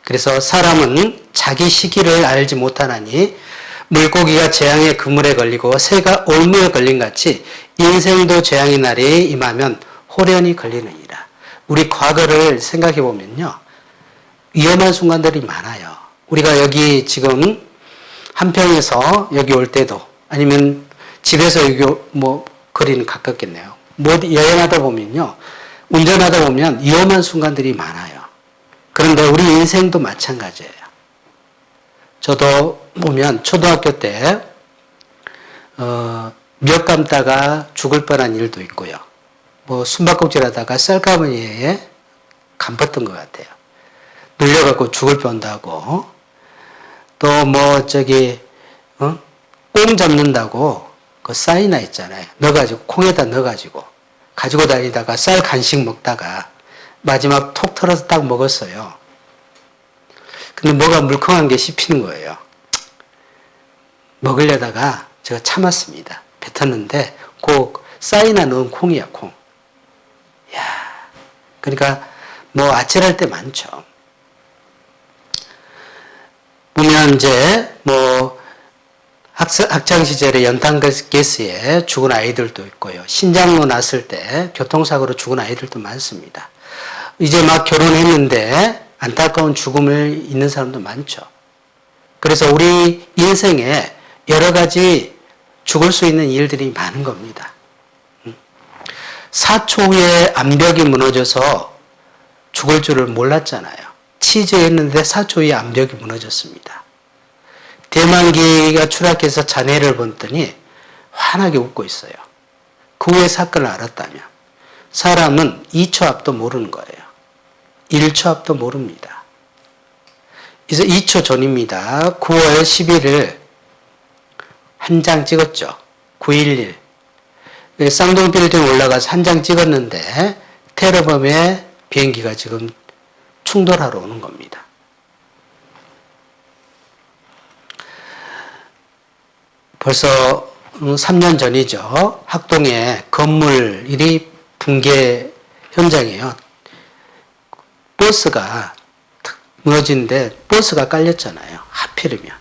그래서 사람은 자기 시기를 알지 못하나니 물고기가 재앙의 그물에 걸리고 새가 올무에 걸린 같이 인생도 재앙의 날이 임하면 호련히 걸리느니라. 우리 과거를 생각해 보면요. 위험한 순간들이 많아요. 우리가 여기 지금 한평에서 여기 올 때도 아니면 집에서 여기 거리는 가깝겠네요. 여행하다 보면요. 운전하다 보면 위험한 순간들이 많아요. 그런데 우리 인생도 마찬가지예요. 저도 보면 초등학교 때 몇 감다가 죽을 뻔한 일도 있고요. 숨바꼭질 하다가 쌀가마니에 감뻤던 것 같아요. 눌려갖고 죽을 뻔도 하고 또 꽁 잡는다고 그 쌀이나 있잖아요. 넣어가지고 콩에다 넣어가지고 가지고 다니다가 쌀 간식 먹다가 마지막 톡 털어서 딱 먹었어요. 근데 뭐가 물컹한 게 씹히는 거예요. 먹으려다가 제가 참았습니다. 뱉었는데 그 쌀이나 넣은 콩이야, 콩. 야, 그러니까 아찔할 때 많죠. 보면 이제 학창 시절에 연탄가스에 죽은 아이들도 있고요. 신장로 났을 때 교통사고로 죽은 아이들도 많습니다. 이제 막 결혼했는데 안타까운 죽음을 잊는 사람도 많죠. 그래서 우리 인생에 여러 가지 죽을 수 있는 일들이 많은 겁니다. 4초 후에 암벽이 무너져서 죽을 줄을 몰랐잖아요. 치즈했는데 4초 후에 암벽이 무너졌습니다. 대만기가 추락해서 잔해를 봤더니 환하게 웃고 있어요. 그 후에 사건을 알았다면 사람은 2초 앞도 모르는 거예요. 1초 앞도 모릅니다. 그래서 2초 전입니다. 9월 11일 한 장 찍었죠. 9.11 쌍둥이 빌딩 올라가서 한 장 찍었는데 테러범의 비행기가 지금 충돌하러 오는 겁니다. 벌써 3년 전이죠. 학동에 건물이 붕괴 현장이에요. 버스가 무너지는데 버스가 깔렸잖아요. 하필이면.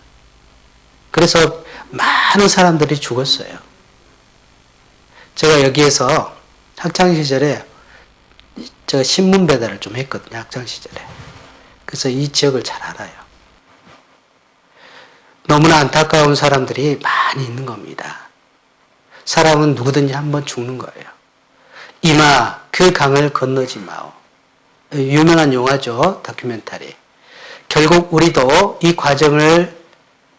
그래서 많은 사람들이 죽었어요. 제가 여기에서 학창시절에 제가 신문 배달을 좀 했거든요. 학창시절에. 그래서 이 지역을 잘 알아요. 너무나 안타까운 사람들이 많이 있는 겁니다. 사람은 누구든지 한번 죽는 거예요. 이마 그 강을 건너지 마오. 유명한 영화죠. 다큐멘터리. 결국 우리도 이 과정을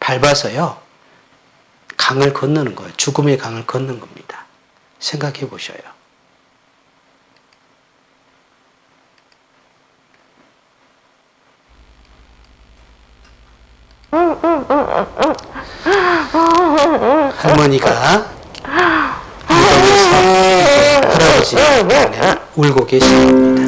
밟아서요. 강을 건너는 거예요. 죽음의 강을 걷는 겁니다. 생각해 보셔요. 할머니가 이동해서 할아버지 안에 울고 계신 겁니다.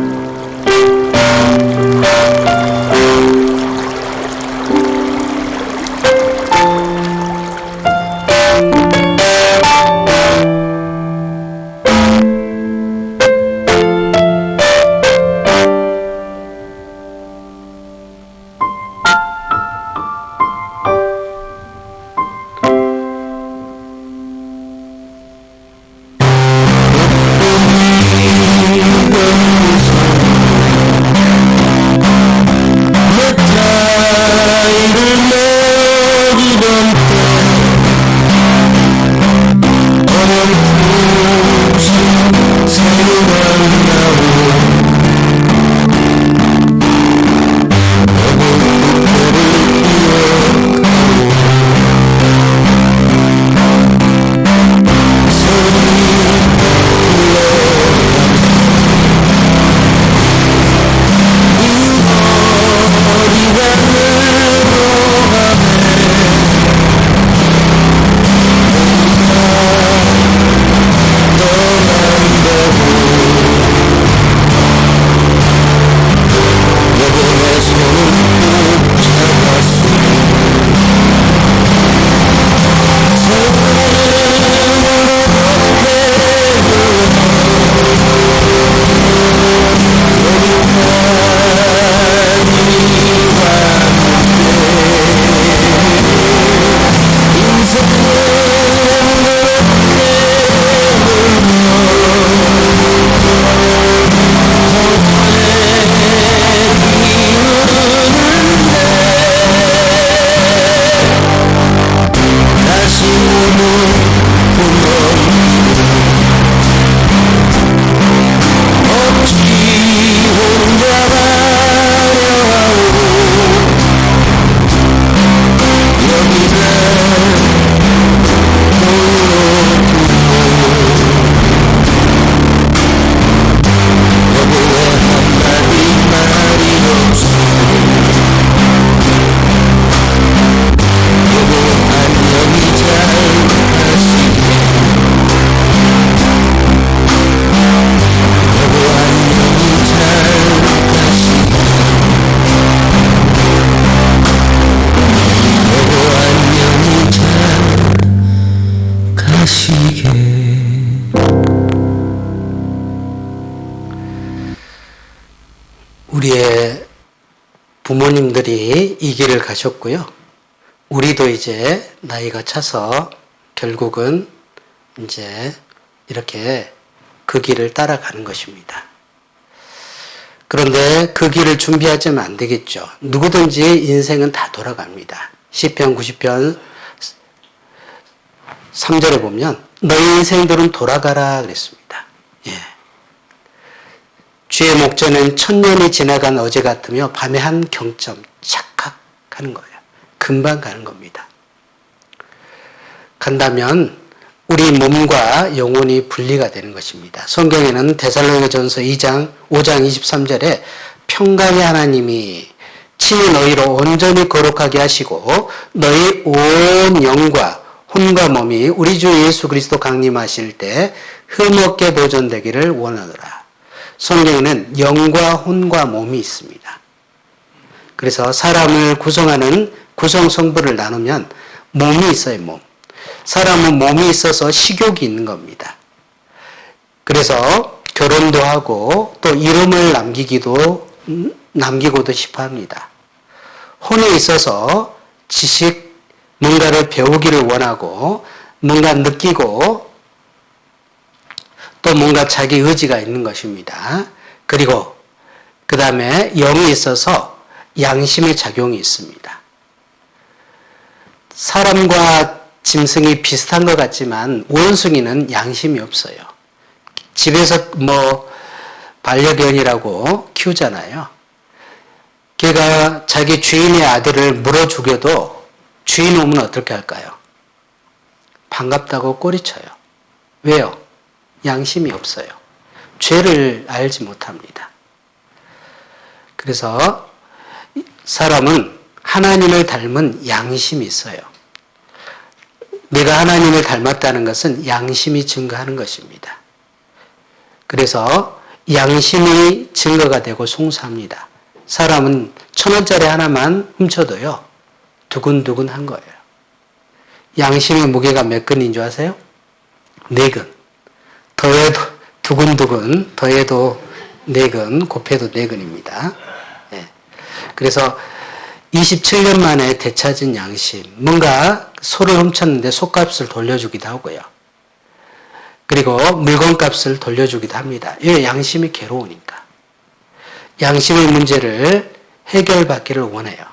우리의 부모님들이 이 길을 가셨고요. 우리도 이제 나이가 차서 결국은 이제 이렇게 그 길을 따라가는 것입니다. 그런데 그 길을 준비하자면 안 되겠죠. 누구든지 인생은 다 돌아갑니다. 시편 90편 3절에 보면 너희 인생들은 돌아가라 그랬습니다. 예. 주의 목전은 천년이 지나간 어제 같으며 밤의 한 경점 착각 하는 거예요. 금방 가는 겁니다. 간다면 우리 몸과 영혼이 분리가 되는 것입니다. 성경에는 데살로니가전서 5장 23절에 평강의 하나님이 친히 너희로 온전히 거룩하게 하시고 너희 온 영과 혼과 몸이 우리 주 예수 그리스도 강림하실 때 흠없게 보존되기를 원하노라. 성경에는 영과 혼과 몸이 있습니다. 그래서 사람을 구성하는 구성성분을 나누면 몸이 있어요, 몸. 사람은 몸이 있어서 식욕이 있는 겁니다. 그래서 결혼도 하고 또 이름을 남기고도 싶어 합니다. 혼에 있어서 지식, 뭔가를 배우기를 원하고 뭔가 느끼고 또 뭔가 자기 의지가 있는 것입니다. 그리고 그 다음에 영이 있어서 양심의 작용이 있습니다. 사람과 짐승이 비슷한 것 같지만 원숭이는 양심이 없어요. 집에서 반려견이라고 키우잖아요. 걔가 자기 주인의 아들을 물어 죽여도 주인 오면 어떻게 할까요? 반갑다고 꼬리쳐요. 왜요? 양심이 없어요. 죄를 알지 못합니다. 그래서 사람은 하나님을 닮은 양심이 있어요. 내가 하나님을 닮았다는 것은 양심이 증거하는 것입니다. 그래서 양심이 증거가 되고 송사합니다. 사람은 1,000원짜리 하나만 훔쳐도요, 두근두근한 거예요. 양심의 무게가 몇 근인 줄 아세요? 4근. 더해도 두근두근, 더해도 4근, 곱해도 4근입니다. 그래서 27년 만에 되찾은 양심, 뭔가 소를 훔쳤는데 소값을 돌려주기도 하고요. 그리고 물건값을 돌려주기도 합니다. 왜? 양심이 괴로우니까. 양심의 문제를 해결받기를 원해요.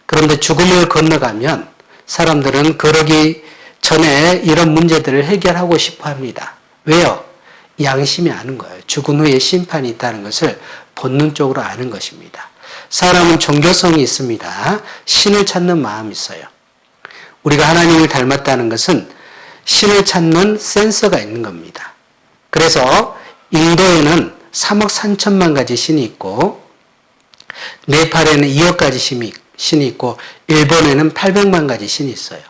그런데 죽음을 건너가면 사람들은 그러기 전에 이런 문제들을 해결하고 싶어 합니다. 왜요? 양심이 아는 거예요. 죽은 후에 심판이 있다는 것을 본능적으로 아는 것입니다. 사람은 종교성이 있습니다. 신을 찾는 마음이 있어요. 우리가 하나님을 닮았다는 것은 신을 찾는 센서가 있는 겁니다. 그래서 인도에는 3억 3천만 가지 신이 있고 네팔에는 2억 가지 신이 있고 일본에는 800만 가지 신이 있어요.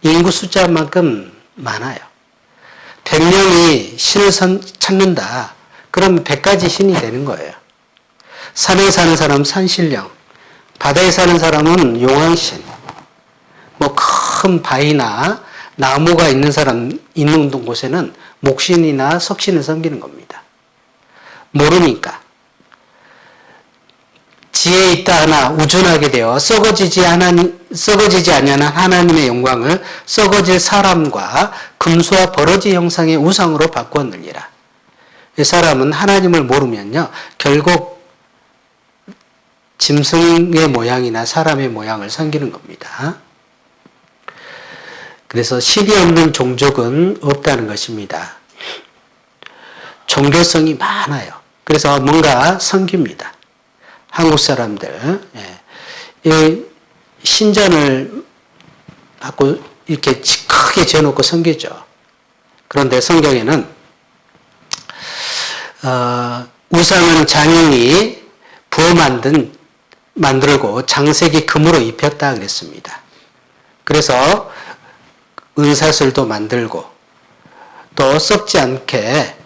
인구 숫자만큼 많아요. 100명이 신을 찾는다. 그럼 100가지 신이 되는 거예요. 산에 사는 사람은 산신령, 바다에 사는 사람은 용왕신, 큰 바위나 나무가 있는 곳에는 목신이나 석신을 섬기는 겁니다. 모르니까. 지혜 있다 하나 우준하게 되어 썩어지지 아니하는 하나님의 영광을 썩어질 사람과 금수와 버러지 형상의 우상으로 바꾸었느니라. 이 사람은 하나님을 모르면요, 결국 짐승의 모양이나 사람의 모양을 섬기는 겁니다. 그래서 신이 없는 종족은 없다는 것입니다. 종교성이 많아요. 그래서 뭔가 섬깁니다. 한국 사람들, 이 신전을 갖고 이렇게 크게 지어놓고 섬기죠. 그런데 성경에는 우상은 장인이 부어 만들고 장색이 금으로 입혔다 그랬습니다. 그래서 은사슬도 만들고 또 썩지 않게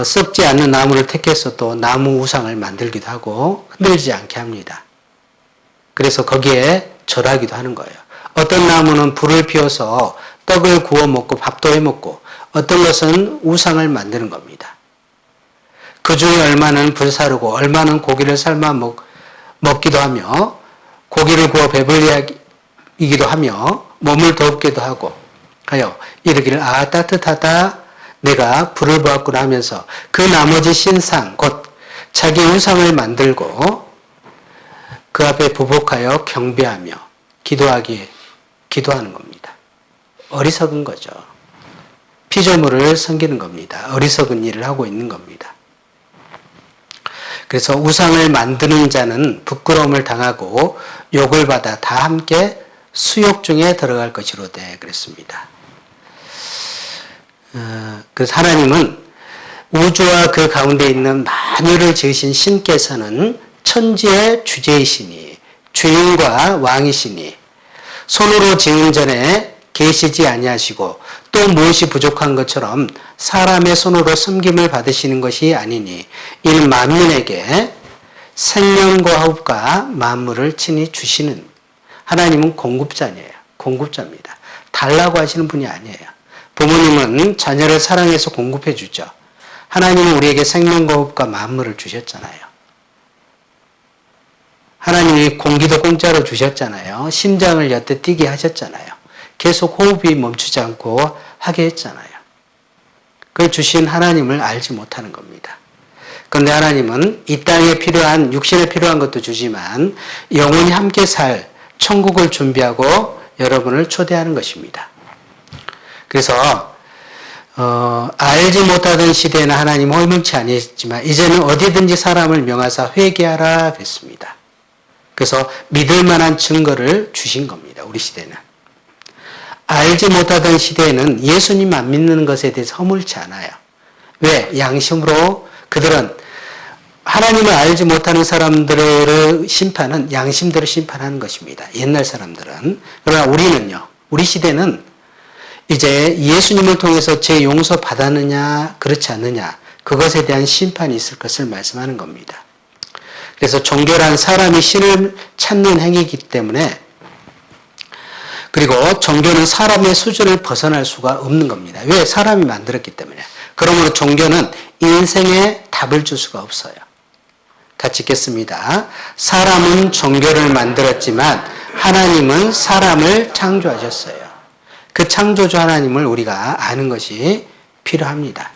썩지 않는 나무를 택해서 또 나무 우상을 만들기도 하고 흔들리지 않게 합니다. 그래서 거기에 절하기도 하는 거예요. 어떤 나무는 불을 피워서 떡을 구워 먹고 밥도 해 먹고 어떤 것은 우상을 만드는 겁니다. 그 중에 얼마는 불사르고 얼마는 고기를 삶아 먹기도 하며 고기를 구워 배불리기도 하며 몸을 덥기도 하고 하여 이르기를 따뜻하다 내가 불을 보았구나 하면서 그 나머지 신상 곧 자기 우상을 만들고 그 앞에 부복하여 경배하며 기도하는 겁니다. 어리석은 거죠. 피조물을 섬기는 겁니다. 어리석은 일을 하고 있는 겁니다. 그래서 우상을 만드는 자는 부끄러움을 당하고 욕을 받아 다 함께 수욕 중에 들어갈 것이로되 그랬습니다. 그래서 하나님은 우주와 그 가운데 있는 만유를 지으신 신께서는 천지의 주제이시니 주인과 왕이시니 손으로 지은 전에 계시지 아니하시고 또 무엇이 부족한 것처럼 사람의 손으로 섬김을 받으시는 것이 아니니 이는 만민에게 생명과 호흡과 만물을 친히 주시는 하나님은 공급자니에요. 공급자입니다. 달라고 하시는 분이 아니에요. 부모님은 자녀를 사랑해서 공급해 주죠. 하나님은 우리에게 생명과 호흡과 만물을 주셨잖아요. 하나님이 공기도 공짜로 주셨잖아요. 심장을 여태 뛰게 하셨잖아요. 계속 호흡이 멈추지 않고 하게 했잖아요. 그걸 주신 하나님을 알지 못하는 겁니다. 그런데 하나님은 이 땅에 필요한, 육신에 필요한 것도 주지만 영원히 함께 살 천국을 준비하고 여러분을 초대하는 것입니다. 그래서 알지 못하던 시대에는 하나님은 홀문치 아니했지만 이제는 어디든지 사람을 명하사 회개하라 그랬습니다. 그래서 믿을 만한 증거를 주신 겁니다. 우리 시대는. 알지 못하던 시대에는 예수님 안 믿는 것에 대해서 허물지 않아요. 왜? 양심으로 그들은 하나님을 알지 못하는 사람들의 심판은 양심대로 심판하는 것입니다. 옛날 사람들은. 그러나 우리는요. 우리 시대는 이제 예수님을 통해서 제 용서 받았느냐 그렇지 않느냐 그것에 대한 심판이 있을 것을 말씀하는 겁니다. 그래서 종교란 사람이 신을 찾는 행위이기 때문에 그리고 종교는 사람의 수준을 벗어날 수가 없는 겁니다. 왜? 사람이 만들었기 때문에. 그러므로 종교는 인생에 답을 줄 수가 없어요. 같이 읽겠습니다. 사람은 종교를 만들었지만 하나님은 사람을 창조하셨어요. 그 창조주 하나님을 우리가 아는 것이 필요합니다.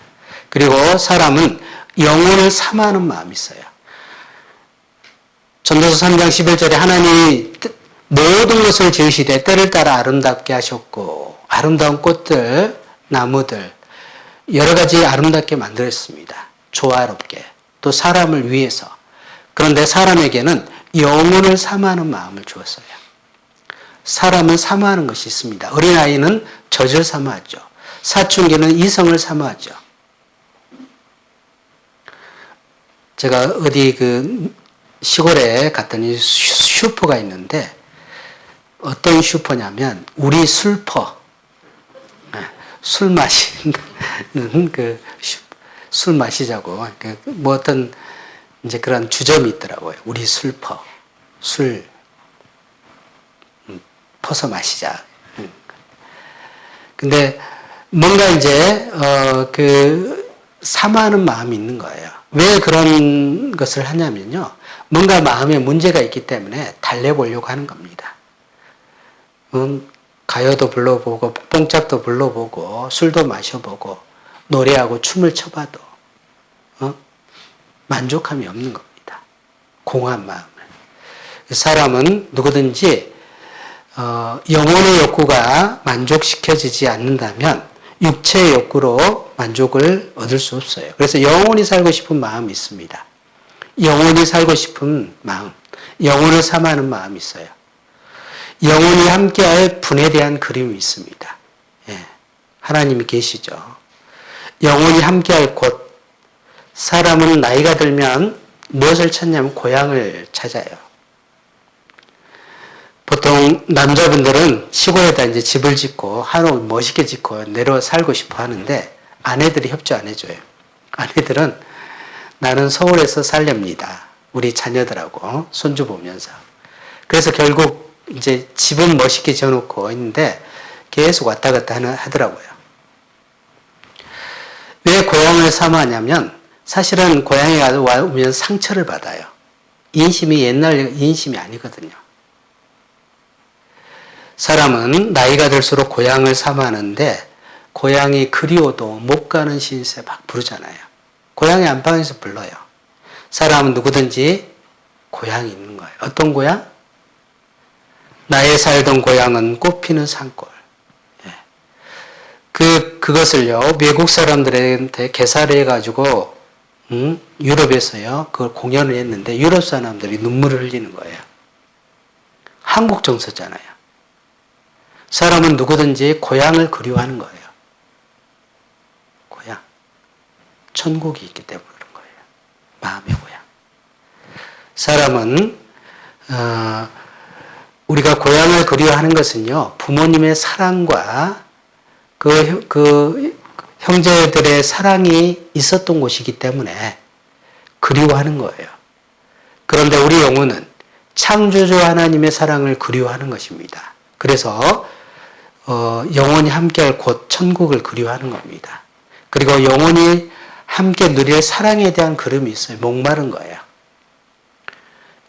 그리고 사람은 영혼을 사모하는 마음이 있어요. 전도서 3장 11절에 하나님이 모든 것을 지으시되 때를 따라 아름답게 하셨고 아름다운 꽃들, 나무들 여러 가지 아름답게 만들었습니다. 조화롭게 또 사람을 위해서. 그런데 사람에게는 영혼을 사모하는 마음을 주었어요. 사람은 사모하는 것이 있습니다. 어린아이는 젖을 사모하죠. 사춘기는 이성을 사모하죠. 제가 어디 그 시골에 갔더니 슈퍼가 있는데 어떤 슈퍼냐면 우리 술퍼 술 마시는 그 술 마시자고 뭐 어떤 이제 그런 주점이 있더라고요. 우리 술퍼 술 퍼서 마시자. 근데 뭔가 이제 그 사모하는 마음이 있는 거예요. 왜 그런 것을 하냐면요. 뭔가 마음에 문제가 있기 때문에 달래보려고 하는 겁니다. 가요도 불러보고 뽕짝도 불러보고 술도 마셔보고 노래하고 춤을 춰봐도 만족함이 없는 겁니다. 공허한 마음을. 사람은 누구든지 영혼의 욕구가 만족시켜지지 않는다면 육체의 욕구로 만족을 얻을 수 없어요. 그래서 영원히 살고 싶은 마음이 있습니다. 영원히 살고 싶은 마음, 영혼을 사모하는 마음이 있어요. 영원히 함께할 분에 대한 그림이 있습니다. 예, 하나님이 계시죠. 영원히 함께할 곳. 사람은 나이가 들면 무엇을 찾냐면 고향을 찾아요. 보통 남자분들은 시골에다 이제 집을 짓고 한옥 멋있게 짓고 내려 살고 싶어 하는데 아내들이 협조 안 해줘요. 아내들은 나는 서울에서 살렵니다. 우리 자녀들하고 손주 보면서. 그래서 결국 이제 집은 멋있게 지어놓고 있는데 계속 왔다 갔다 하더라고요. 왜 고향을 사모하냐면 사실은 고향에 오면 상처를 받아요. 인심이 옛날 인심이 아니거든요. 사람은 나이가 들수록 고향을 사모하는데 고향이 그리워도 못 가는 신세 막 부르잖아요. 고향의 안방에서 불러요. 사람은 누구든지 고향이 있는 거예요. 어떤 고향? 나의 살던 고향은 꽃피는 산골. 그것을요, 외국 사람들한테 개사를 해가지고, 유럽에서요, 그걸 공연을 했는데, 유럽 사람들이 눈물을 흘리는 거예요. 한국 정서잖아요. 사람은 누구든지 고향을 그리워하는 거예요. 고향. 천국이 있기 때문에 그런 거예요. 마음의 고향. 사람은 우리가 고향을 그리워하는 것은요, 부모님의 사랑과 그 형제들의 사랑이 있었던 곳이기 때문에 그리워하는 거예요. 그런데 우리 영혼은 창조주 하나님의 사랑을 그리워하는 것입니다. 그래서 영원히 함께할 곳 천국을 그리워하는 겁니다. 그리고 영원히 함께 누릴 사랑에 대한 그림이 있어요. 목마른 거예요.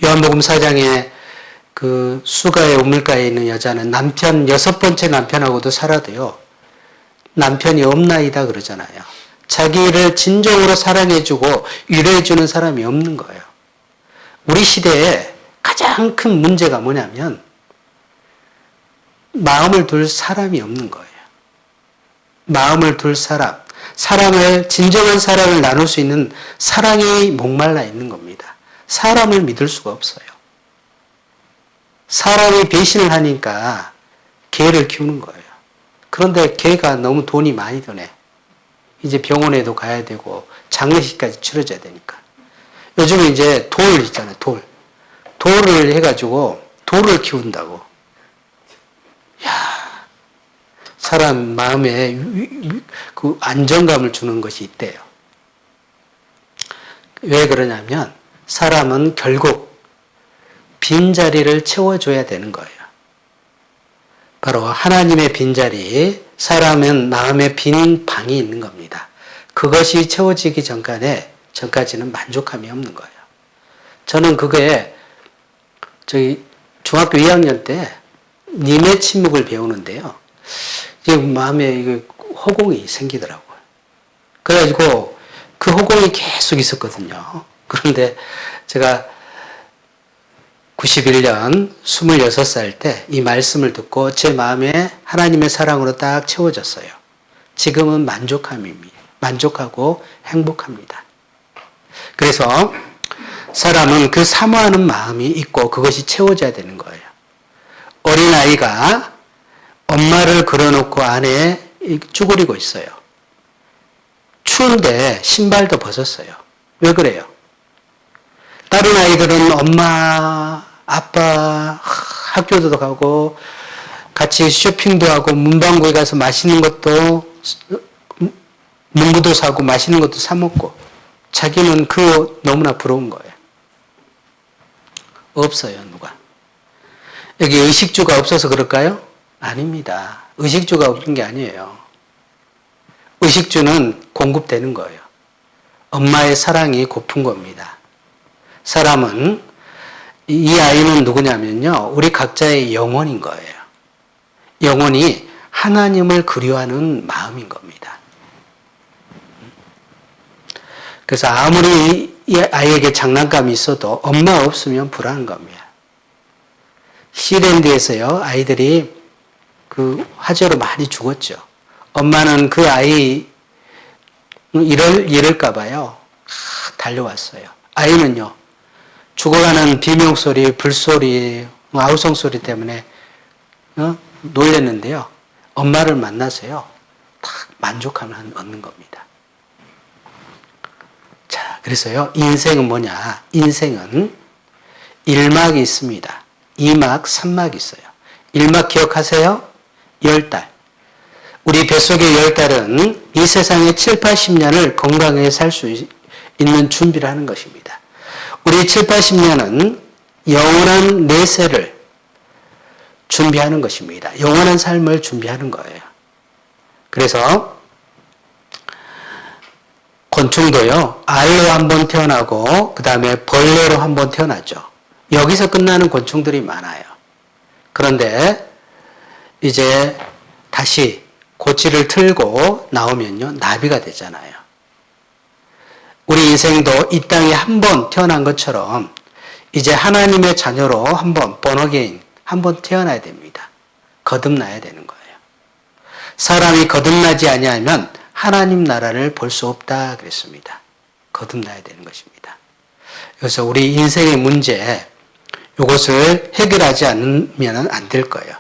요한복음 4장에 그 수가의 우물가에 있는 여자는 여섯 번째 남편하고도 살아도요, 남편이 없나이다 그러잖아요. 자기를 진정으로 사랑해주고 위로해주는 사람이 없는 거예요. 우리 시대에 가장 큰 문제가 뭐냐면 마음을 둘 사람이 없는 거예요. 마음을 둘 사람, 진정한 사랑을 나눌 수 있는 사랑이 목말라 있는 겁니다. 사람을 믿을 수가 없어요. 사람이 배신을 하니까 개를 키우는 거예요. 그런데 개가 너무 돈이 많이 드네. 이제 병원에도 가야 되고 장례식까지 치러져야 되니까. 요즘에 이제 돌 있잖아요. 돌을 해가지고 돌을 키운다고. 야, 사람 마음에 그 안정감을 주는 것이 있대요. 왜 그러냐면 사람은 결국 빈자리를 채워줘야 되는 거예요. 바로 하나님의 빈자리, 사람은 마음에 빈 방이 있는 겁니다. 그것이 채워지기 전까지는 만족함이 없는 거예요. 저는 그게 중학교 2학년 때 님의 침묵을 배우는데요. 마음에 허공이 생기더라고요. 그래가지고 그 허공이 계속 있었거든요. 그런데 제가 91년 26살 때 이 말씀을 듣고 제 마음에 하나님의 사랑으로 딱 채워졌어요. 지금은 만족하고 행복합니다. 그래서 사람은 그 사모하는 마음이 있고 그것이 채워져야 되는 거예요. 어린아이가 엄마를 걸어놓고 안에 쭈그리고 있어요. 추운데 신발도 벗었어요. 왜 그래요? 다른 아이들은 엄마, 아빠, 학교도 가고 같이 쇼핑도 하고 문방구에 가서 맛있는 것도 문구도 사고 맛있는 것도 사 먹고 자기는 그거 너무나 부러운 거예요. 없어요, 누가. 여기 의식주가 없어서 그럴까요? 아닙니다. 의식주가 없는 게 아니에요. 의식주는 공급되는 거예요. 엄마의 사랑이 고픈 겁니다. 사람은, 이 아이는 누구냐면요, 우리 각자의 영혼인 거예요. 영혼이 하나님을 그리워하는 마음인 겁니다. 그래서 아무리 이 아이에게 장난감이 있어도 엄마 없으면 불안한 겁니다. 시랜드에서요, 아이들이 그 화재로 많이 죽었죠. 엄마는 그 아이 잃을까봐요, 달려왔어요. 아이는요, 죽어가는 비명소리, 불소리, 아우성소리 때문에 놀랬는데요. 엄마를 만나서요, 딱 만족감을 얻는 겁니다. 자, 그래서요, 인생은 뭐냐? 인생은 1막이 있습니다. 2막, 3막이 있어요. 1막 기억하세요? 10달. 우리 뱃속의 10달은 이 세상의 7, 80년을 건강하게 살 수 있는 준비를 하는 것입니다. 우리 7, 80년은 영원한 내세를 준비하는 것입니다. 영원한 삶을 준비하는 거예요. 그래서 곤충도요, 알로 한번 태어나고 그 다음에 벌레로 한번 태어나죠. 여기서 끝나는 곤충들이 많아요. 그런데 이제 다시 고치를 틀고 나오면요, 나비가 되잖아요. 우리 인생도 이 땅에 한 번 태어난 것처럼 이제 하나님의 자녀로 한번 본어게인 한번 태어나야 됩니다. 거듭나야 되는 거예요. 사람이 거듭나지 아니하면 하나님 나라를 볼 수 없다 그랬습니다. 거듭나야 되는 것입니다. 그래서 우리 인생의 문제, 이것을 해결하지 않으면 안 될 거예요.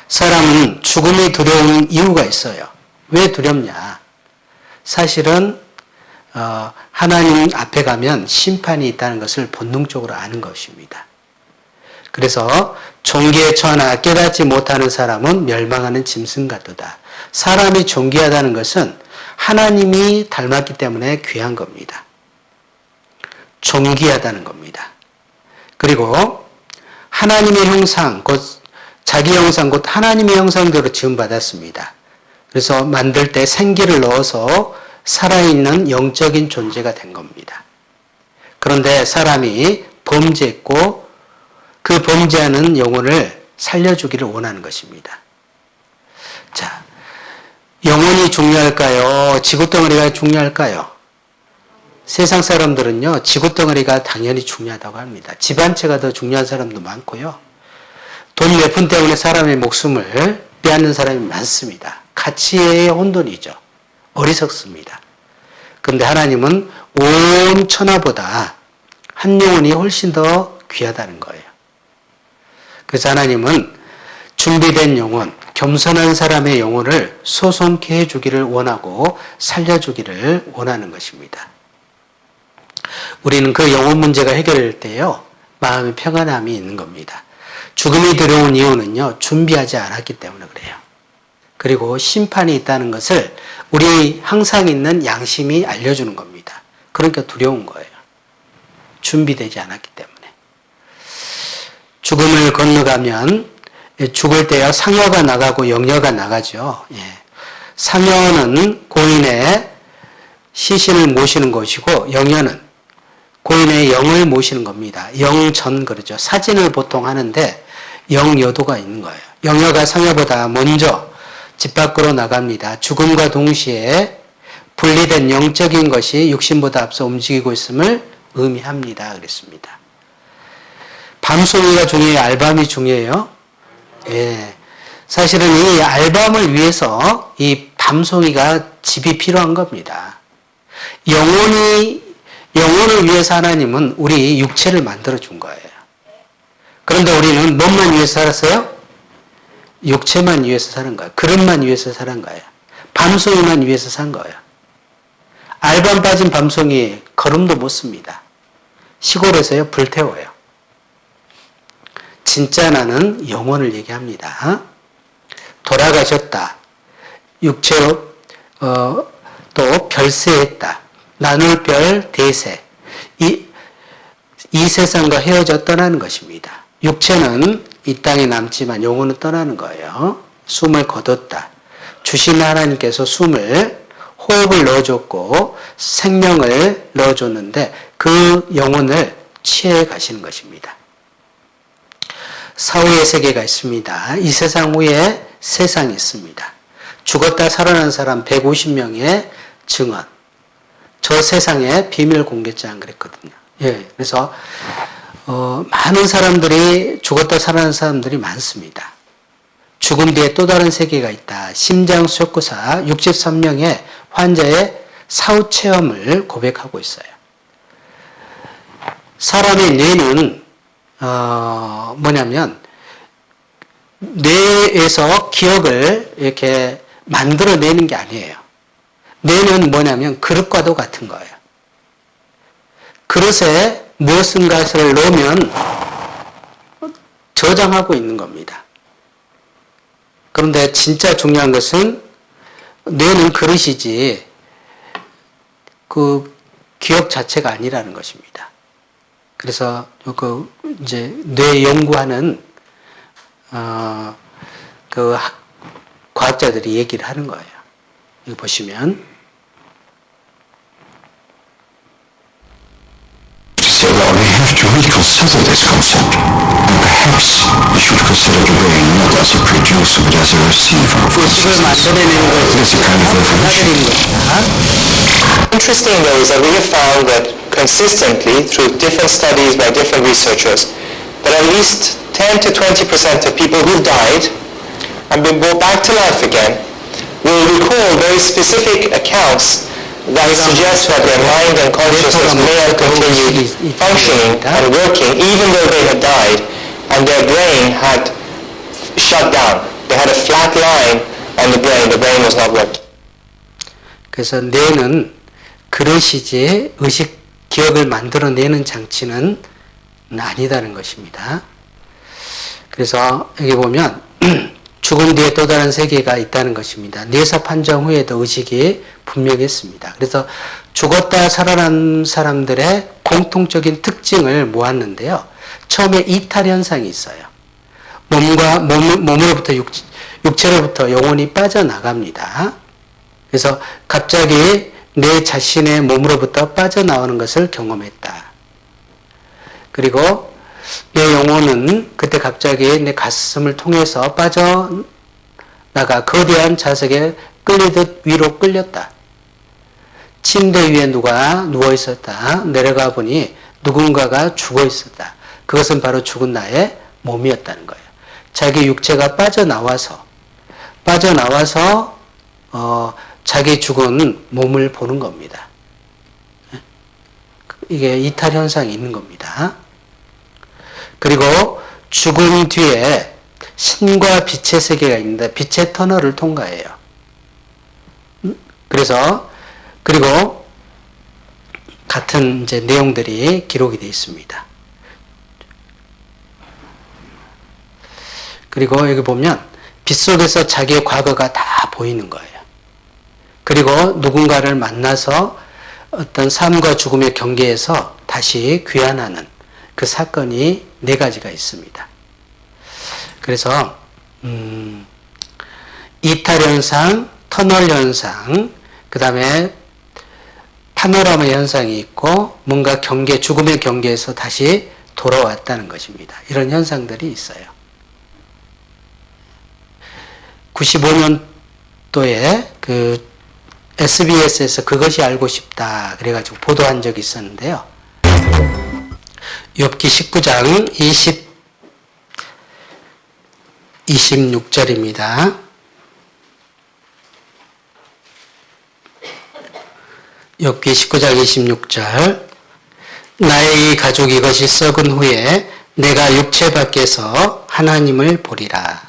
사람은 죽음이 두려운 이유가 있어요. 왜 두렵냐? 사실은 하나님 앞에 가면 심판이 있다는 것을 본능적으로 아는 것입니다. 그래서 존귀에 처하나 깨닫지 못하는 사람은 멸망하는 짐승 같도다. 사람이 존귀하다는 것은 하나님이 닮았기 때문에 귀한 겁니다. 존귀하다는 겁니다. 그리고 하나님의 형상, 곧 자기 형상, 곧 하나님의 형상대로 지음받았습니다. 그래서 만들 때 생기를 넣어서 살아있는 영적인 존재가 된 겁니다. 그런데 사람이 범죄했고 그 범죄하는 영혼을 살려주기를 원하는 것입니다. 자, 영혼이 중요할까요? 지구덩어리가 중요할까요? 세상 사람들은요, 지구덩어리가 당연히 중요하다고 합니다. 집 한 채가 더 중요한 사람도 많고요. 돈 몇 푼 때문에 사람의 목숨을 빼앗는 사람이 많습니다. 가치의 혼돈이죠. 어리석습니다. 그런데 하나님은 온 천하보다 한 영혼이 훨씬 더 귀하다는 거예요. 그래서 하나님은 준비된 영혼, 겸손한 사람의 영혼을 소송케 해주기를 원하고 살려주기를 원하는 것입니다. 우리는 그 영혼 문제가 해결될 때요, 마음의 평안함이 있는 겁니다. 죽음이 들어온 이유는요, 준비하지 않았기 때문에 그래요. 그리고 심판이 있다는 것을 우리 항상 있는 양심이 알려주는 겁니다. 그러니까 두려운 거예요. 준비되지 않았기 때문에. 죽음을 건너가면 죽을 때요, 상여가 나가고 영여가 나가죠. 예. 상여는 고인의 시신을 모시는 것이고 영여는 고인의 영을 모시는 겁니다. 영전 그러죠. 사진을 보통 하는데 영여도가 있는 거예요. 영여가 상여보다 먼저 집 밖으로 나갑니다. 죽음과 동시에 분리된 영적인 것이 육신보다 앞서 움직이고 있음을 의미합니다. 그랬습니다. 밤송이가 중요해요? 알밤이 중요해요? 예. 사실은 이 알밤을 위해서 이 밤송이가 집이 필요한 겁니다. 영혼을 위해서 하나님은 우리 육체를 만들어 준 거예요. 그런데 우리는 뭔만 위해서 살았어요? 육체만 위해서 사는 거예요. 그릇만 위해서 사는 거예요. 밤송이만 위해서 산 거예요. 알밤 빠진 밤송이 걸음도 못 씁니다. 시골에서요, 불태워요. 진짜 나는 영혼을 얘기합니다. 돌아가셨다. 육체로 또 별세했다. 나눌 별 대세. 이 세상과 헤어져 떠나는 것입니다. 육체는 이 땅에 남지만 영혼은 떠나는 거예요. 숨을 거뒀다. 주신 하나님께서 호흡을 넣어줬고 생명을 넣어줬는데 그 영혼을 취해 가시는 것입니다. 사후의 세계가 있습니다. 이 세상 후에 세상이 있습니다. 죽었다 살아난 사람 150명의 증언. 저 세상에 비밀 공개장 그랬거든요. 예, 그래서 많은 사람들이 죽었다 살아난 사람들이 많습니다. 죽음 뒤에 또 다른 세계가 있다. 심장수족구사 63명의 환자의 사후 체험을 고백하고 있어요. 사람의 뇌는 뭐냐면 뇌에서 기억을 이렇게 만들어내는 게 아니에요. 뇌는 뭐냐면 그릇과도 같은 거예요. 그릇에 무엇인가를 넣으면 저장하고 있는 겁니다. 그런데 진짜 중요한 것은 뇌는 그릇이지 그 기억 자체가 아니라는 것입니다. 그래서 이제 뇌 연구하는 과학자들이 얘기를 하는 거예요. 여기 보시면 So that we have to reconsider this concept, and perhaps we should consider the brain not as a producer but as a receiver of 집을 만들어내는 것을 It's a kind of revolution. 받아들이는 것이다. Interesting though is that we have found that consistently through different studies by different researchers that at least 10 to 20% of people who died and been brought back to life again will recall very specific accounts that suggest that their mind and consciousness may have continued functioning and working even though they had died and their brain had shut down. They had a flat line on the brain. The brain was not working. 그래서 뇌는 그릇이지 의식 기억을 만들어내는 장치는 아니다는 것입니다. 그래서 여기 보면 죽은 뒤에 또 다른 세계가 있다는 것입니다. 뇌사 판정 후에도 의식이 분명했습니다. 그래서 죽었다 살아난 사람들의 공통적인 특징을 모았는데요. 처음에 이탈 현상이 있어요. 몸으로부터 육체로부터 영혼이 빠져나갑니다. 그래서 갑자기 내 자신의 몸으로부터 빠져나오는 것을 경험했다. 그리고 내 영혼은 그때 갑자기 내 가슴을 통해서 빠져나가 거대한 자석에 끌리듯 위로 끌렸다. 침대 위에 누가 누워 있었다. 내려가 보니 누군가가 죽어 있었다. 그것은 바로 죽은 나의 몸이었다는 거예요. 자기 육체가 빠져나와서 자기 죽은 몸을 보는 겁니다. 이게 이탈 현상이 있는 겁니다. 그리고 죽은 뒤에 신과 빛의 세계가 있는데 빛의 터널을 통과해요. 그리고 같은 이제 내용들이 기록이 되어 있습니다. 그리고 여기 보면 빛 속에서 자기의 과거가 다 보이는 거예요. 그리고 누군가를 만나서 어떤 삶과 죽음의 경계에서 다시 귀환하는 그 사건이 4가지가 있습니다. 그래서 이탈 현상, 터널 현상, 그 다음에 파노라마 현상이 있고 뭔가 죽음의 경계에서 다시 돌아왔다는 것입니다. 이런 현상들이 있어요. 95년도에 그 SBS에서 그것이 알고 싶다 그래가지고 보도한 적이 있었는데요. 욥기 19장 26절입니다. 욥기 19장 26절 나의 이 가죽 이것이 썩은 후에 내가 육체 밖에서 하나님을 보리라.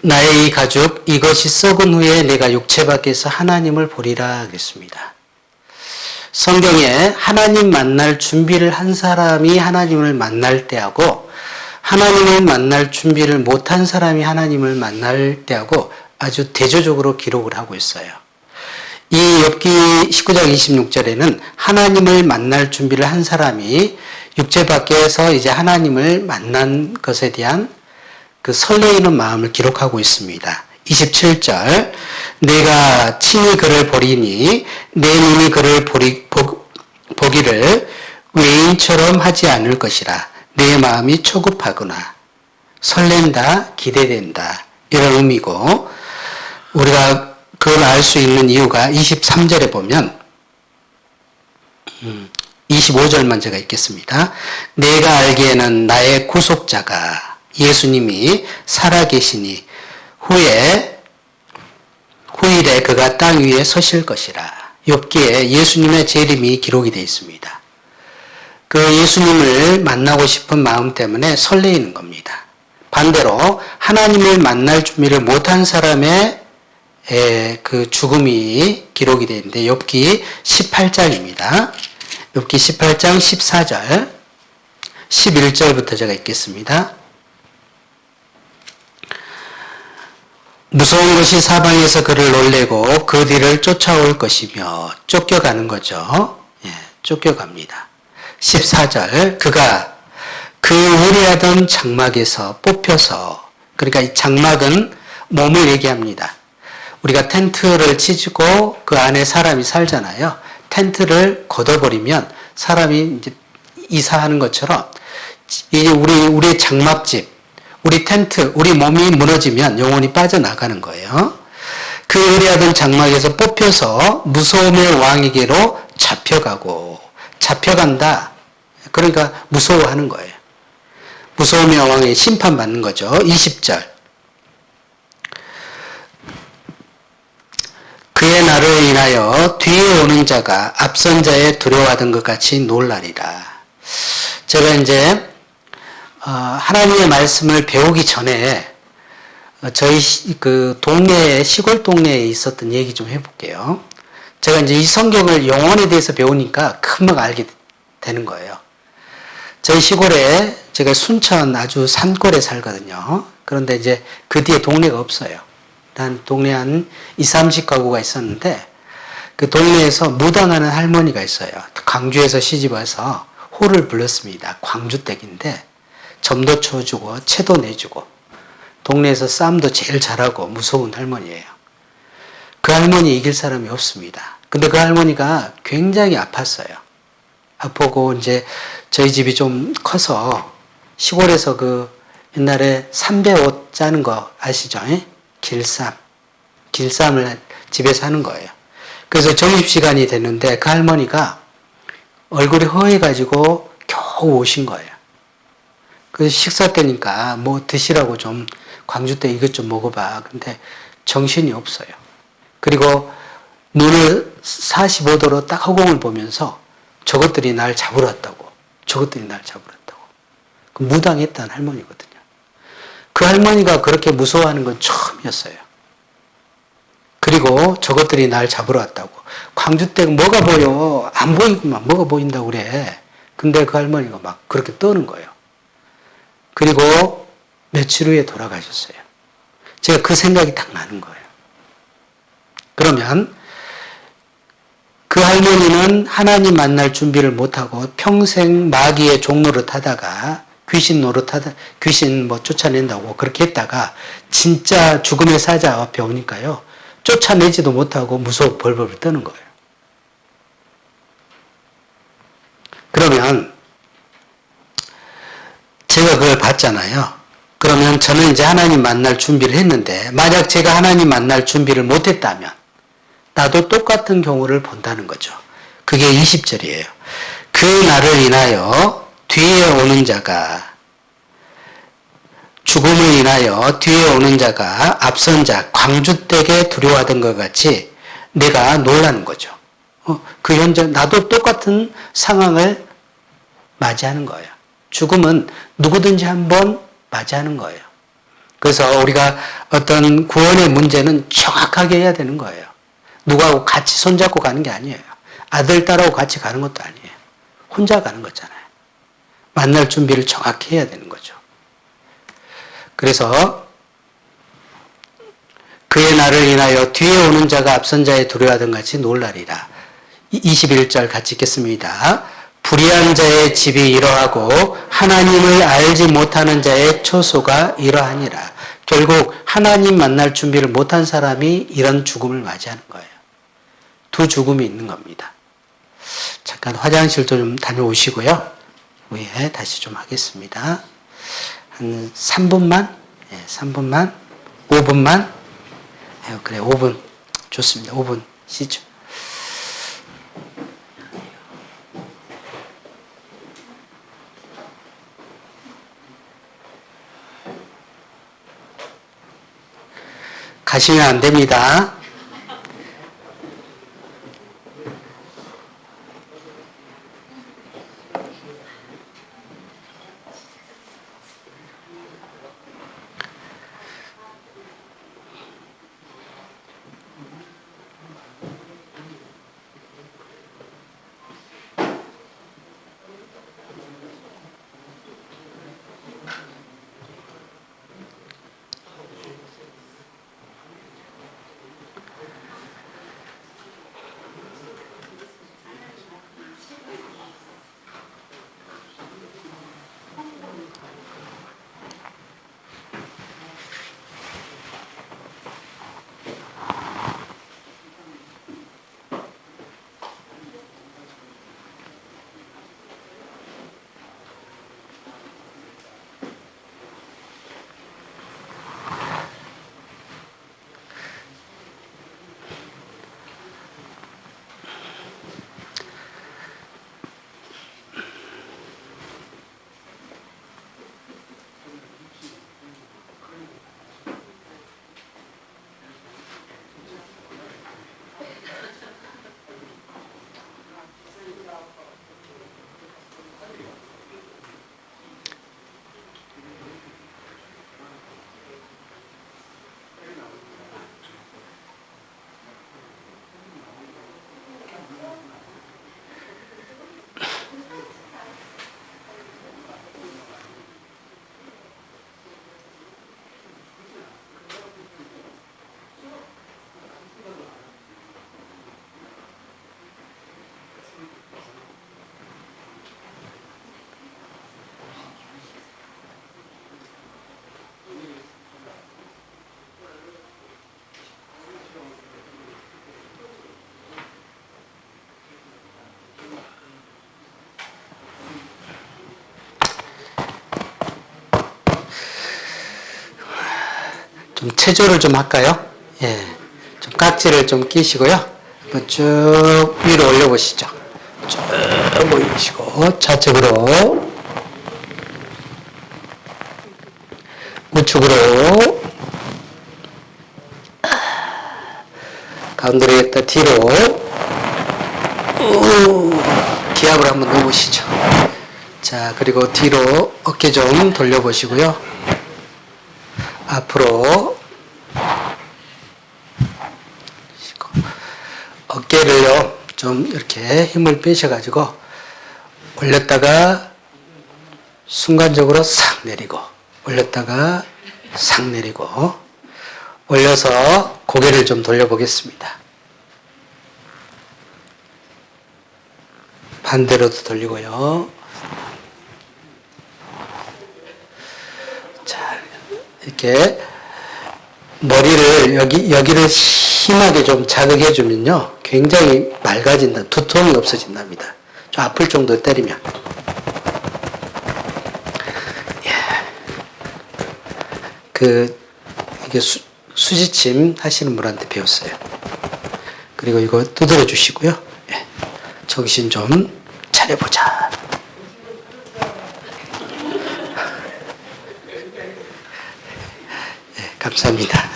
나의 이 가죽 이것이 썩은 후에 내가 육체 밖에서 하나님을 보리라 하겠습니다. 성경에 하나님 만날 준비를 한 사람이 하나님을 만날 때하고 하나님을 만날 준비를 못한 사람이 하나님을 만날 때하고 아주 대조적으로 기록을 하고 있어요. 이 욥기 19장 26절에는 하나님을 만날 준비를 한 사람이 육체 밖에서 이제 하나님을 만난 것에 대한 그 설레이는 마음을 기록하고 있습니다. 27절 내가 친히 그를 보리니 내 눈이 그를 보기를 외인처럼 하지 않을 것이라. 내 마음이 초급하구나. 설렌다, 기대된다. 이런 의미고 우리가 그걸 알 수 있는 이유가 23절에 보면 25절만 제가 읽겠습니다. 내가 알기에는 나의 구속자가 예수님이 살아계시니 후일에 그가 땅 위에 서실 것이라. 욥기에 예수님의 재림이 기록이 되어 있습니다. 그 예수님을 만나고 싶은 마음 때문에 설레이는 겁니다. 반대로 하나님을 만날 준비를 못한 사람의 그 죽음이 기록이 되어 있는데 욥기 18장입니다. 욥기 18장 14절 11절부터 제가 읽겠습니다. 무서운 것이 사방에서 그를 놀래고 그 뒤를 쫓아올 것이며 쫓겨가는 거죠. 쫓겨갑니다. 14절 그가 그 우려하던 장막에서 뽑혀서 그러니까 이 장막은 몸을 얘기합니다. 우리가 텐트를 치고 그 안에 사람이 살잖아요. 텐트를 걷어버리면 사람이 이제 이사하는 것처럼 이제 우리의 장막집 우리 텐트, 우리 몸이 무너지면 영혼이 빠져나가는 거예요. 그 의뢰하던 장막에서 뽑혀서 무서움의 왕에게로 잡혀간다. 그러니까 무서워하는 거예요. 무서움의 왕에 심판받는 거죠. 20절. 그의 나를 인하여 뒤에 오는 자가 앞선 자의 두려워하던 것 같이 놀라리라. 제가 이제 하나님의 말씀을 배우기 전에 저희 그 동네 시골 동네에 있었던 얘기 좀 해볼게요. 제가 이제 이 성경을 영혼에 대해서 배우니까 금방 알게 되는 거예요. 저희 시골에 제가 순천 아주 산골에 살거든요. 그런데 이제 그 뒤에 동네가 없어요. 한 동네 한 20, 30가구가 있었는데 그 동네에서 무당하는 할머니가 있어요. 광주에서 시집와서 호를 불렀습니다. 광주댁인데 점도 쳐주고 채도 내주고 동네에서 싸움도 제일 잘하고 무서운 할머니예요. 그 할머니 이길 사람이 없습니다. 근데 그 할머니가 굉장히 아팠어요. 아프고 이제 저희 집이 좀 커서 시골에서 그 옛날에 삼배옷 짜는 거 아시죠? 길쌈을 집에서 하는 거예요. 그래서 점심시간이 됐는데 그 할머니가 얼굴이 허해가지고 겨우 오신 거예요. 그래서 식사 때니까 뭐 드시라고 좀 광주 때 이것 좀 먹어봐. 근데 정신이 없어요. 그리고 눈을 45도로 딱 허공을 보면서 저것들이 날 잡으러 왔다고. 저것들이 날 잡으러 왔다고. 무당했다는 할머니거든요. 그 할머니가 그렇게 무서워하는 건 처음이었어요. 그리고 저것들이 날 잡으러 왔다고. 광주 때 뭐가 보여? 안 보이구만. 뭐가 보인다고 그래. 근데 그 할머니가 막 그렇게 떠는 거예요. 그리고 며칠 후에 돌아가셨어요. 제가 그 생각이 딱 나는 거예요. 그러면 그 할머니는 하나님 만날 준비를 못하고 평생 마귀의 종노릇 하다가 귀신 노릇하다, 귀신 뭐 쫓아낸다고 그렇게 했다가 진짜 죽음의 사자 앞에 오니까요. 쫓아내지도 못하고 무서워 벌벌 떠는 거예요. 그러면 제가 그걸 봤잖아요. 그러면 저는 이제 하나님 만날 준비를 했는데 만약 제가 하나님 만날 준비를 못했다면 나도 똑같은 경우를 본다는 거죠. 그게 20절이에요. 그 날을 인하여 뒤에 오는 자가 죽음을 인하여 뒤에 오는 자가 앞선 자 광주댁에 두려워하던 것 같이 내가 놀라는 거죠. 그 현장 나도 똑같은 상황을 맞이하는 거예요. 죽음은 누구든지 한번 맞이하는 거예요. 그래서 우리가 어떤 구원의 문제는 정확하게 해야 되는 거예요. 누구하고 같이 손잡고 가는 게 아니에요. 아들, 딸하고 같이 가는 것도 아니에요. 혼자 가는 거잖아요. 만날 준비를 정확히 해야 되는 거죠. 그래서 그의 날을 인하여 뒤에 오는 자가 앞선 자의 두려워하던 같이 놀라리라. 21절 같이 읽겠습니다. 불의한 자의 집이 이러하고 하나님을 알지 못하는 자의 초소가 이러하니라. 결국 하나님 만날 준비를 못한 사람이 이런 죽음을 맞이하는 거예요. 두 죽음이 있는 겁니다. 잠깐 화장실도 좀 다녀오시고요. 후에 다시 좀 하겠습니다. 한 3분만? 네, 3분만? 5분만? 네, 그래, 5분. 좋습니다. 5분 쉬죠. 가시면 안 됩니다. 체조를 좀 할까요? 예. 좀 깍지를 좀 끼시고요. 한번 쭉 위로 올려보시죠. 쭉 올리시고, 좌측으로, 우측으로, 가운데로 했다 뒤로, 기압을 한번 넣어보시죠. 자, 그리고 뒤로 어깨 좀 돌려보시고요. 앞으로 어깨를요 좀 이렇게 힘을 빼셔가지고 올렸다가 순간적으로 싹 내리고 올렸다가 싹 내리고 올려서 고개를 좀 돌려보겠습니다. 반대로도 돌리고요. 자, 이렇게 머리를 여기를 심하게 좀 자극해 주면요 굉장히 맑아진다, 두통이 없어진답니다. 좀 아플 정도로 때리면. 이게 수지침 하시는 분한테 배웠어요. 그리고 이거 두드려 주시고요. 예. 정신 좀 차려보자. 예, 감사합니다.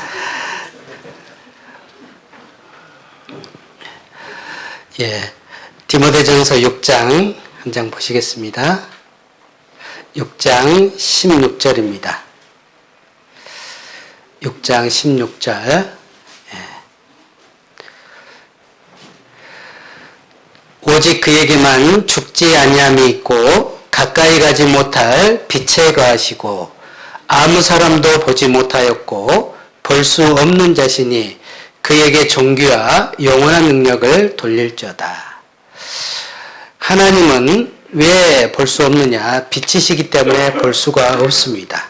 예, 디모데전서 6장 한 장 보시겠습니다. 6장 16절입니다. 6장 16절. 오직 그에게만 죽지 아니함이 있고 가까이 가지 못할 빛에 거하시고 아무 사람도 보지 못하였고 볼 수 없는 자신이 그에게 존귀와 영원한 능력을 돌릴지어다. 하나님은 왜 볼 수 없느냐? 빛이시기 때문에 볼 수가 없습니다.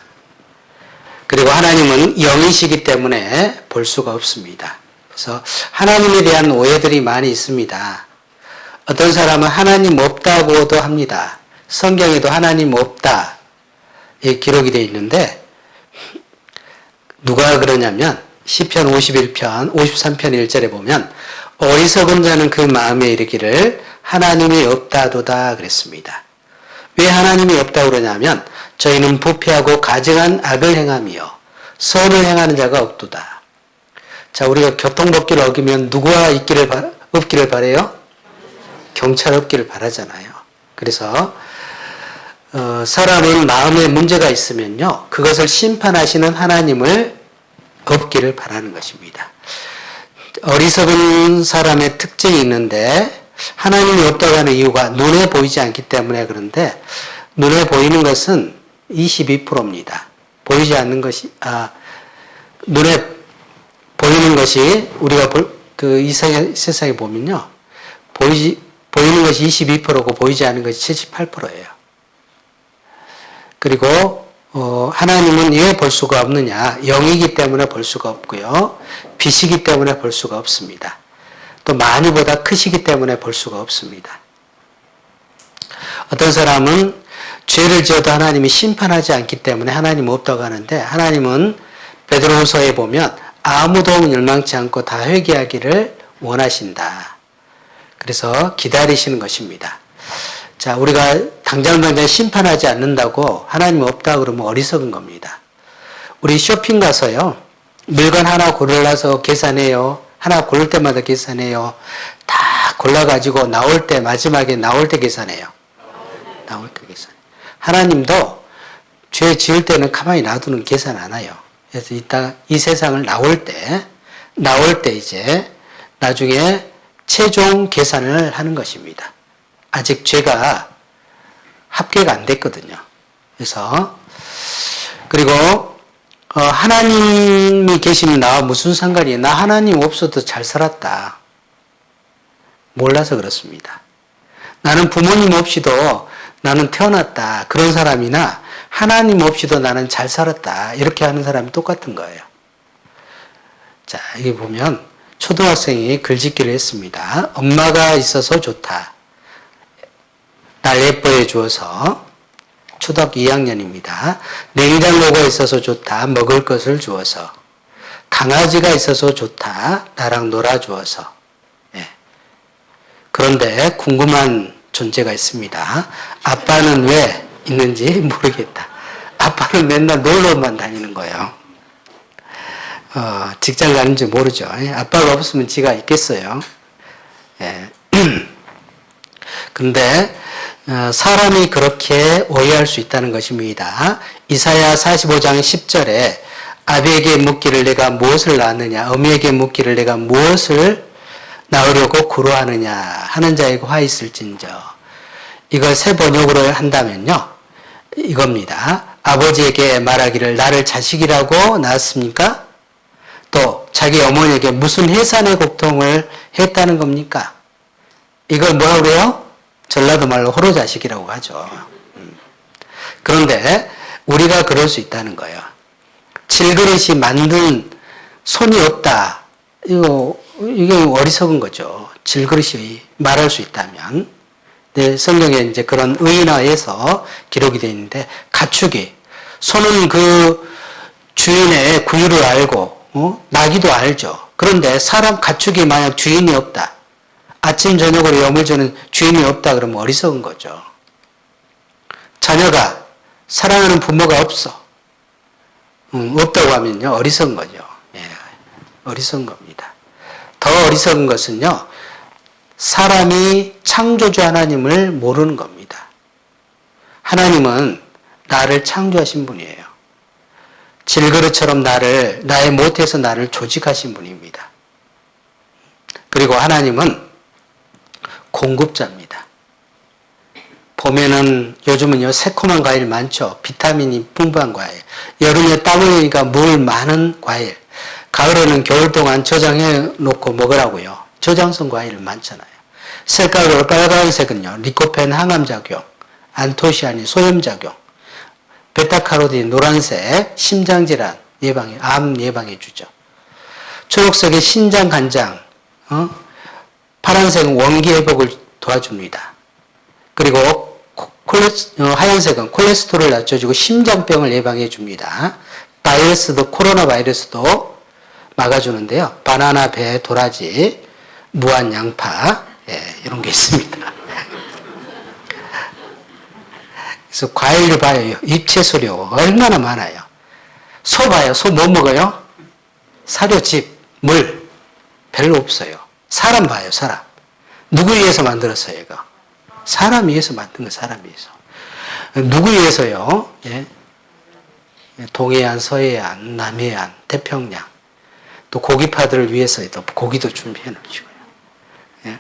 그리고 하나님은 영이시기 때문에 볼 수가 없습니다. 그래서 하나님에 대한 오해들이 많이 있습니다. 어떤 사람은 하나님 없다고도 합니다. 성경에도 하나님 없다 기록이 되어 있는데 누가 그러냐면 시편 51편 53편 1절에 보면 어리석은 자는 그 마음에 이르기를 하나님이 없다도다 그랬습니다. 왜 하나님이 없다고 그러냐면 저희는 부패하고 가증한 악을 행하며 선을 행하는 자가 없도다. 자, 우리가 교통법규를 어기면 누구와 없기를 바라요? 경찰 없기를 바라잖아요. 그래서 사람은 마음에 문제가 있으면요 그것을 심판하시는 하나님을 없기를 바라는 것입니다. 어리석은 사람의 특징이 있는데 하나님이 없다고 하는 이유가 눈에 보이지 않기 때문에 그런데 눈에 보이는 것은 22%입니다. 보이지 않는 것이 눈에 보이는 것이 우리가 이 세상에 보면요 보이는 것이 22%고 보이지 않는 것이 78%예요. 그리고 하나님은 왜 볼 수가 없느냐? 영이기 때문에 볼 수가 없고요. 빛이기 때문에 볼 수가 없습니다. 또 많이보다 크시기 때문에 볼 수가 없습니다. 어떤 사람은 죄를 지어도 하나님이 심판하지 않기 때문에 하나님 없다고 하는데 하나님은 베드로후서에 보면 아무도 멸망치 않고 다 회개하기를 원하신다. 그래서 기다리시는 것입니다. 자, 우리가 당장 심판하지 않는다고 하나님 없다고 그러면 어리석은 겁니다. 우리 쇼핑 가서요 물건 하나 고르려서 계산해요. 하나 고를 때마다 계산해요. 다 골라가지고 마지막에 나올 때 계산해요. 나올 때 계산. 하나님도 죄 지을 때는 가만히 놔두는 계산 안 해요. 그래서 이 세상을 나올 때 이제 나중에 최종 계산을 하는 것입니다. 아직 죄가 합계가 안 됐거든요. 그래서 그리고 하나님이 계시면 나와 무슨 상관이에요? 나 하나님 없어도 잘 살았다. 몰라서 그렇습니다. 나는 부모님 없이도 나는 태어났다. 그런 사람이나 하나님 없이도 나는 잘 살았다. 이렇게 하는 사람이 똑같은 거예요. 자, 여기 보면 초등학생이 글짓기를 했습니다. 엄마가 있어서 좋다. 날 예뻐해 주어서 초등학교 2학년입니다. 냉장고가 있어서 좋다. 먹을 것을 주어서. 강아지가 있어서 좋다. 나랑 놀아주어서. 예. 그런데 궁금한 존재가 있습니다. 아빠는 왜 있는지 모르겠다. 아빠는 맨날 놀러만 다니는 거예요. 직장 가는지 모르죠. 예. 아빠가 없으면 지가 있겠어요. 예. 근데 사람이 그렇게 오해할 수 있다는 것입니다. 이사야 45장 10절에 아비에게 묻기를 내가 무엇을 낳았느냐, 어미에게 묻기를 내가 무엇을 낳으려고 구로하느냐 하는 자에게 화 있을진저. 이걸 새 번역으로 한다면요, 이겁니다. 아버지에게 말하기를 나를 자식이라고 낳았습니까? 또 자기 어머니에게 무슨 해산의 고통을 했다는 겁니까? 이걸 뭐라고 그래요? 전라도 말로 호로자식이라고 하죠. 그런데 우리가 그럴 수 있다는 거예요. 질그릇이 만든 손이 없다. 이게 어리석은 거죠. 질그릇이 말할 수 있다면. 네, 성경에 이제 그런 의인화해서 기록이 되어 있는데, 가축이, 소는 그 주인의 구유를 알고, 나기도 알죠. 그런데 사람 가축이 만약 주인이 없다. 아침, 저녁으로 염을 주는 주인이 없다 그러면 어리석은 거죠. 자녀가 사랑하는 부모가 없다고 하면요, 어리석은 거죠. 예, 어리석은 겁니다. 더 어리석은 것은요, 사람이 창조주 하나님을 모르는 겁니다. 하나님은 나를 창조하신 분이에요. 질그릇처럼 나의 못해서 나를 조직하신 분입니다. 그리고 하나님은 공급자입니다. 봄에는 요즘은요, 새콤한 과일 많죠. 비타민이 풍부한 과일. 여름에 땀 흘리니까 물 많은 과일. 가을에는 겨울 동안 저장해 놓고 먹으라고요. 저장성 과일 많잖아요. 색깔로 빨간색은요, 리코펜 항암작용, 안토시아닌 소염작용, 베타카로틴 노란색 심장질환 예방에, 암 예방해 주죠. 초록색의 신장 간장, 파란색은 원기 회복을 도와줍니다. 그리고 하얀색은 콜레스테롤을 낮춰주고 심장병을 예방해 줍니다. 코로나 바이러스도 막아주는데요. 바나나, 배, 도라지, 무한 양파, 이런 게 있습니다. 그래서 과일을 봐요. 잎채소료 얼마나 많아요. 소 봐요. 소 뭐 먹어요? 사료, 즙, 물 별로 없어요. 사람 봐요. 사람. 누구 위해서 만들었어요? 이거? 사람 위해서 만든 거, 사람 위해서. 누구 위해서요? 예? 동해안, 서해안, 남해안, 태평양, 또 고기파들을 위해서도 고기도 준비해 놓으시고요. 예?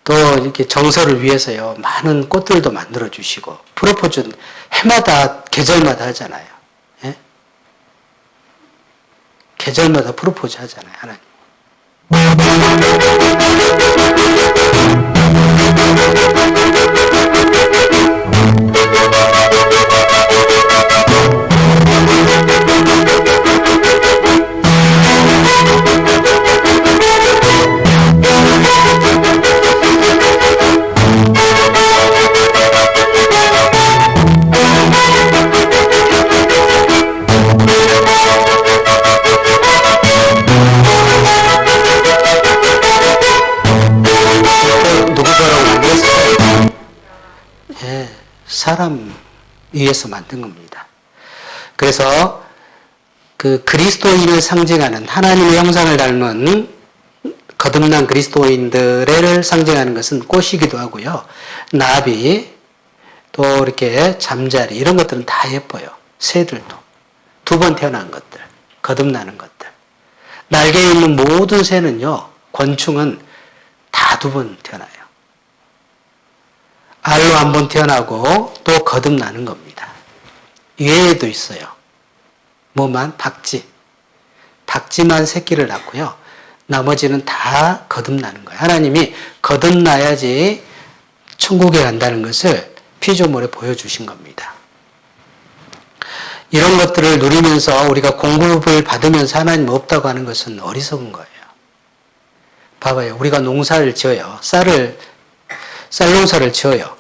또 이렇게 정서를 위해서요, 많은 꽃들도 만들어 주시고, 프로포즈 해마다 계절마다 하잖아요. 예? 계절마다 프로포즈 하잖아요, 하나님. 사람 위해서 만든 겁니다. 그래서 그 그리스도인을 상징하는 하나님의 형상을 닮은 거듭난 그리스도인들을 상징하는 것은 꽃이기도 하고요. 나비, 또 이렇게 잠자리, 이런 것들은 다 예뻐요. 새들도. 2번 태어난 것들, 거듭나는 것들. 날개 있는 모든 새는요, 권충은 다 2번 태어나요. 알로 1번 태어나고 또 거듭나는 겁니다. 외에도 있어요. 뭐만? 박쥐. 박쥐만 새끼를 낳고요. 나머지는 다 거듭나는 거예요. 하나님이 거듭나야지 천국에 간다는 것을 피조물에 보여주신 겁니다. 이런 것들을 누리면서 우리가 공급을 받으면서 하나님 없다고 하는 것은 어리석은 거예요. 봐봐요. 우리가 농사를 지어요. 쌀 농사를 지어요.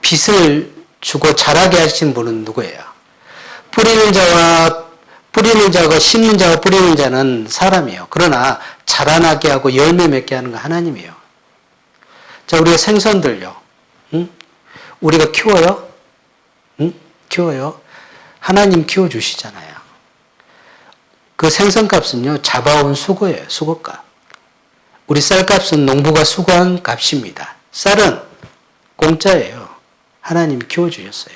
빚을 주고 자라게 하신 분은 누구예요? 뿌리는 자고 심는 자고 뿌리는 자는 사람이에요. 그러나 자라나게 하고 열매 맺게 하는 건 하나님이에요. 자, 우리가 생선들요. 응? 우리가 키워요? 응? 키워요? 하나님 키워주시잖아요. 그 생선값은요, 잡아온 수고예요. 수고값. 우리 쌀값은 농부가 수고한 값입니다. 쌀은 공짜예요. 하나님 키워주셨어요.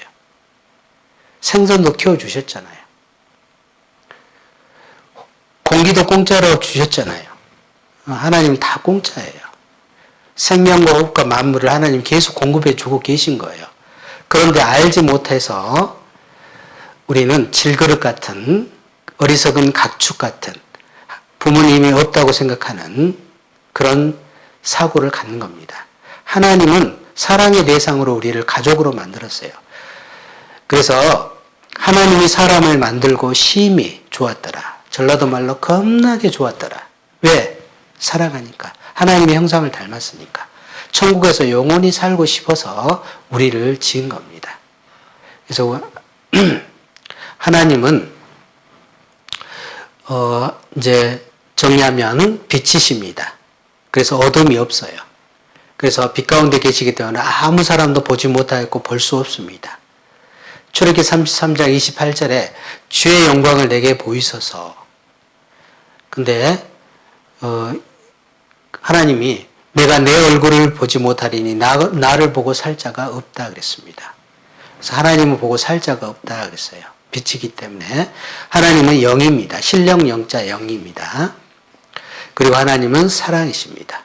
생선도 키워주셨잖아요. 공기도 공짜로 주셨잖아요. 하나님 다 공짜예요. 생명과 호흡과 만물을 하나님 계속 공급해 주고 계신 거예요. 그런데 알지 못해서 우리는 질그릇 같은 어리석은 각축 같은 부모님이 없다고 생각하는 그런 사고를 갖는 겁니다. 하나님은 사랑의 대상으로 우리를 가족으로 만들었어요. 그래서 하나님이 사람을 만들고 심히 좋았더라. 전라도 말로 겁나게 좋았더라. 왜? 사랑하니까. 하나님의 형상을 닮았으니까. 천국에서 영원히 살고 싶어서 우리를 지은 겁니다. 그래서 하나님은 이제 정리하면 빛이십니다. 그래서 어둠이 없어요. 그래서 빛 가운데 계시기 때문에 아무 사람도 보지 못하였고 볼 수 없습니다. 출애굽기 33장 28절에 주의 영광을 내게 보이소서. 근데 하나님이 내가 내 얼굴을 보지 못하리니 나를 보고 살 자가 없다 그랬습니다. 그래서 하나님을 보고 살 자가 없다 그랬어요. 빛이기 때문에 하나님은 영입니다. 신령 영자 영입니다. 그리고 하나님은 사랑이십니다.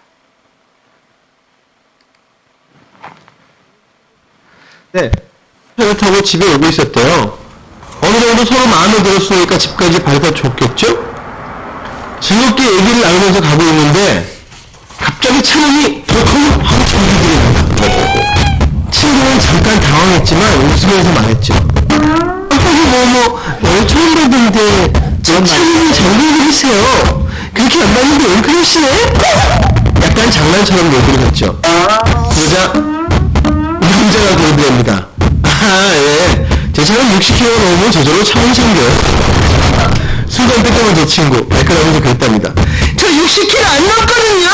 네. 차를 타고 집에 오고 있었대요. 어느 정도 서로 마음에 들었으니까 집까지 밟아 줬겠죠? 즐겁게 얘기를 나누면서 가고 있는데 갑자기 차량이 덜컹 하고 정지들이 친구는 잠깐 당황했지만 웃으면서 말했죠. 처음 봤는데 차량이 정지를 했어요. 그렇게 안 봤는데 왜 그러시네? 약간 장난처럼 얘기를 했죠. 그러자 남자가 돌변합니다. 예. 제 차는 60km 넘으면 저절로 차원이 생겨요. 순간 뺏겨온 제 친구, 발끈하면서 그랬답니다. 저 60km 안 넘거든요?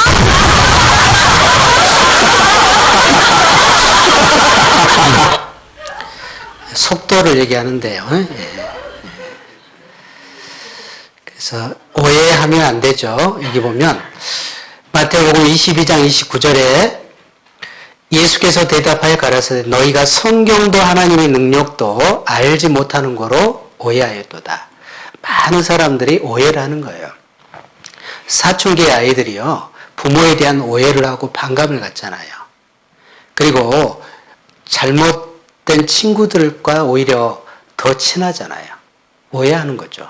속도를 얘기하는데요. 예. 그래서 오해하면 안 되죠. 여기 보면 마태복음 22장 29절에 예수께서 대답하여 가라사대 너희가 성경도 하나님의 능력도 알지 못하는 거로 오해하였도다. 많은 사람들이 오해를 하는 거예요. 사춘기 아이들이요, 부모에 대한 오해를 하고 반감을 갖잖아요. 그리고 잘못된 친구들과 오히려 더 친하잖아요. 오해하는 거죠.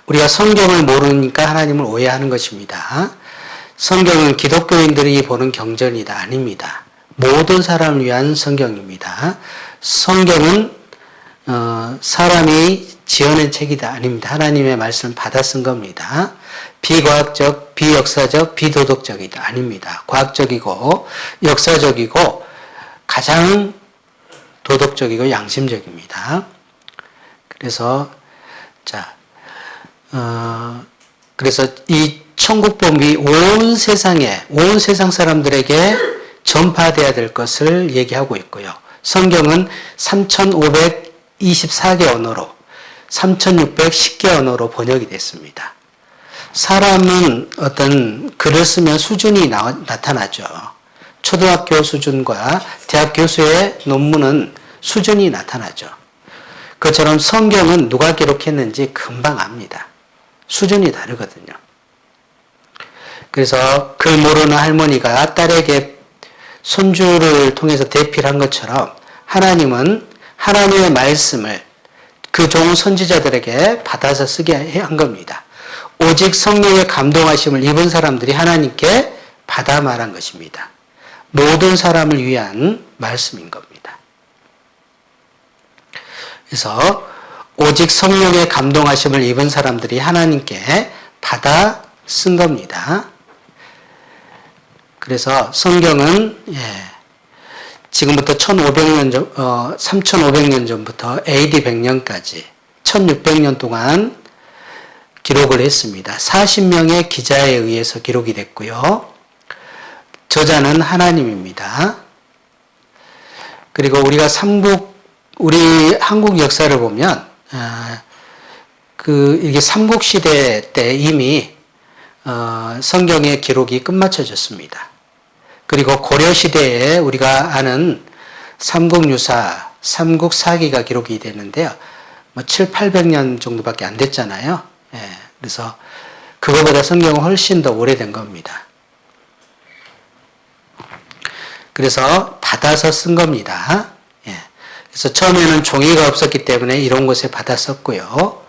우리가 성경을 모르니까 하나님을 오해하는 것입니다. 성경은 기독교인들이 보는 경전이다. 아닙니다. 모든 사람을 위한 성경입니다. 성경은 사람이 지어낸 책이다. 아닙니다. 하나님의 말씀을 받아 쓴 겁니다. 비과학적, 비역사적, 비도덕적이다. 아닙니다. 과학적이고 역사적이고 가장 도덕적이고 양심적입니다. 그래서 그래서 이 천국복음이 온 세상 사람들에게 전파돼야 될 것을 얘기하고 있고요. 성경은 3,524개 언어로 3,610개 언어로 번역이 됐습니다. 사람은 어떤 글을 쓰면 수준이 나타나죠. 초등학교 수준과 대학 교수의 논문은 수준이 나타나죠. 그처럼 성경은 누가 기록했는지 금방 압니다. 수준이 다르거든요. 그래서 글 모르는 할머니가 딸에게 손주를 통해서 대피를 한 것처럼 하나님은 하나님의 말씀을 그 좋은 선지자들에게 받아서 쓰게 한 겁니다. 오직 성령의 감동하심을 입은 사람들이 하나님께 받아 말한 것입니다. 모든 사람을 위한 말씀인 겁니다. 그래서 오직 성령의 감동하심을 입은 사람들이 하나님께 받아 쓴 겁니다. 그래서 성경은 지금부터 3,500년 전부터 AD 100년까지 1600년 동안 기록을 했습니다. 40명의 기자에 의해서 기록이 됐고요. 저자는 하나님입니다. 그리고 우리가 우리 한국 역사를 보면, 이게 삼국시대 때 이미, 성경의 기록이 끝마쳐졌습니다. 그리고 고려시대에 우리가 아는 삼국유사, 삼국사기가 기록이 됐는데요. 700~800년 정도밖에 안 됐잖아요. 그래서 그거보다 성경은 훨씬 더 오래된 겁니다. 그래서 받아서 쓴 겁니다. 그래서 처음에는 종이가 없었기 때문에 이런 곳에 받아 썼고요.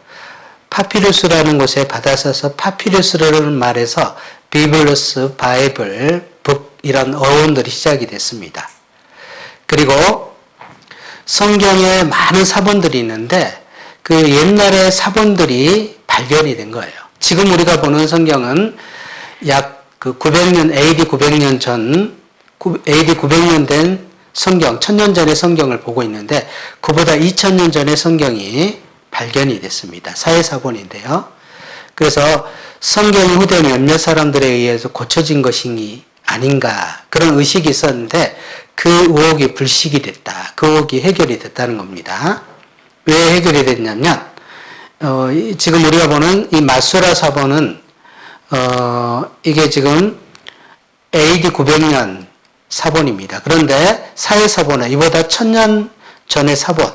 파피루스라는 곳에 받아 써서 파피루스라는 말에서 비블루스, 바이블, 북 이런 어원들이 시작이 됐습니다. 그리고 성경에 많은 사본들이 있는데 그 옛날의 사본들이 발견이 된 거예요. 지금 우리가 보는 성경은 약 900년, AD 900년 전, AD 900년 된 성경, 1000년 전의 성경을 보고 있는데 그보다 2000년 전의 성경이 발견이 됐습니다. 사회사본인데요. 그래서 성경이 후대 몇몇 사람들에 의해서 고쳐진 것이 아닌가 그런 의식이 있었는데 그 의혹이 불식이 됐다. 그 의혹이 해결이 됐다는 겁니다. 왜 해결이 됐냐면 지금 우리가 보는 이 마수라 사본은 이게 지금 AD 900년 사본입니다. 그런데 사회사본은 이보다 1000년 전의 사본,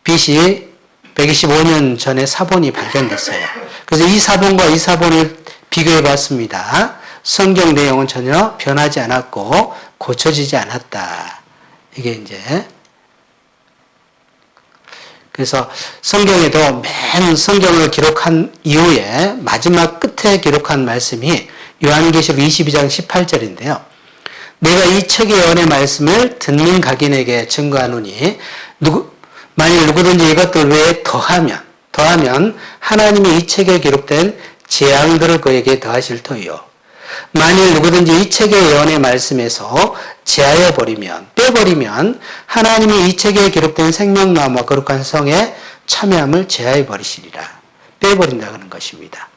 BC 125년 전의 사본이 발견됐어요. 그래서 이 사본과 이 사본을 비교해 봤습니다. 성경 내용은 전혀 변하지 않았고 고쳐지지 않았다. 이게 이제 그래서 성경에도 맨 성경을 기록한 이후에 마지막 끝에 기록한 말씀이 요한계시록 22장 18절인데요. 내가 이 책의 예언의 말씀을 듣는 각인에게 증거하노니 만일 누구든지 이것들 외에 더하면 하나님이 이 책에 기록된 재앙들을 그에게 더하실 터이요. 만일 누구든지 이 책의 예언의 말씀에서 빼버리면 하나님이 이 책에 기록된 생명나무와 거룩한 성에 참여함을 제하여 버리시리라. 빼버린다는 것입니다.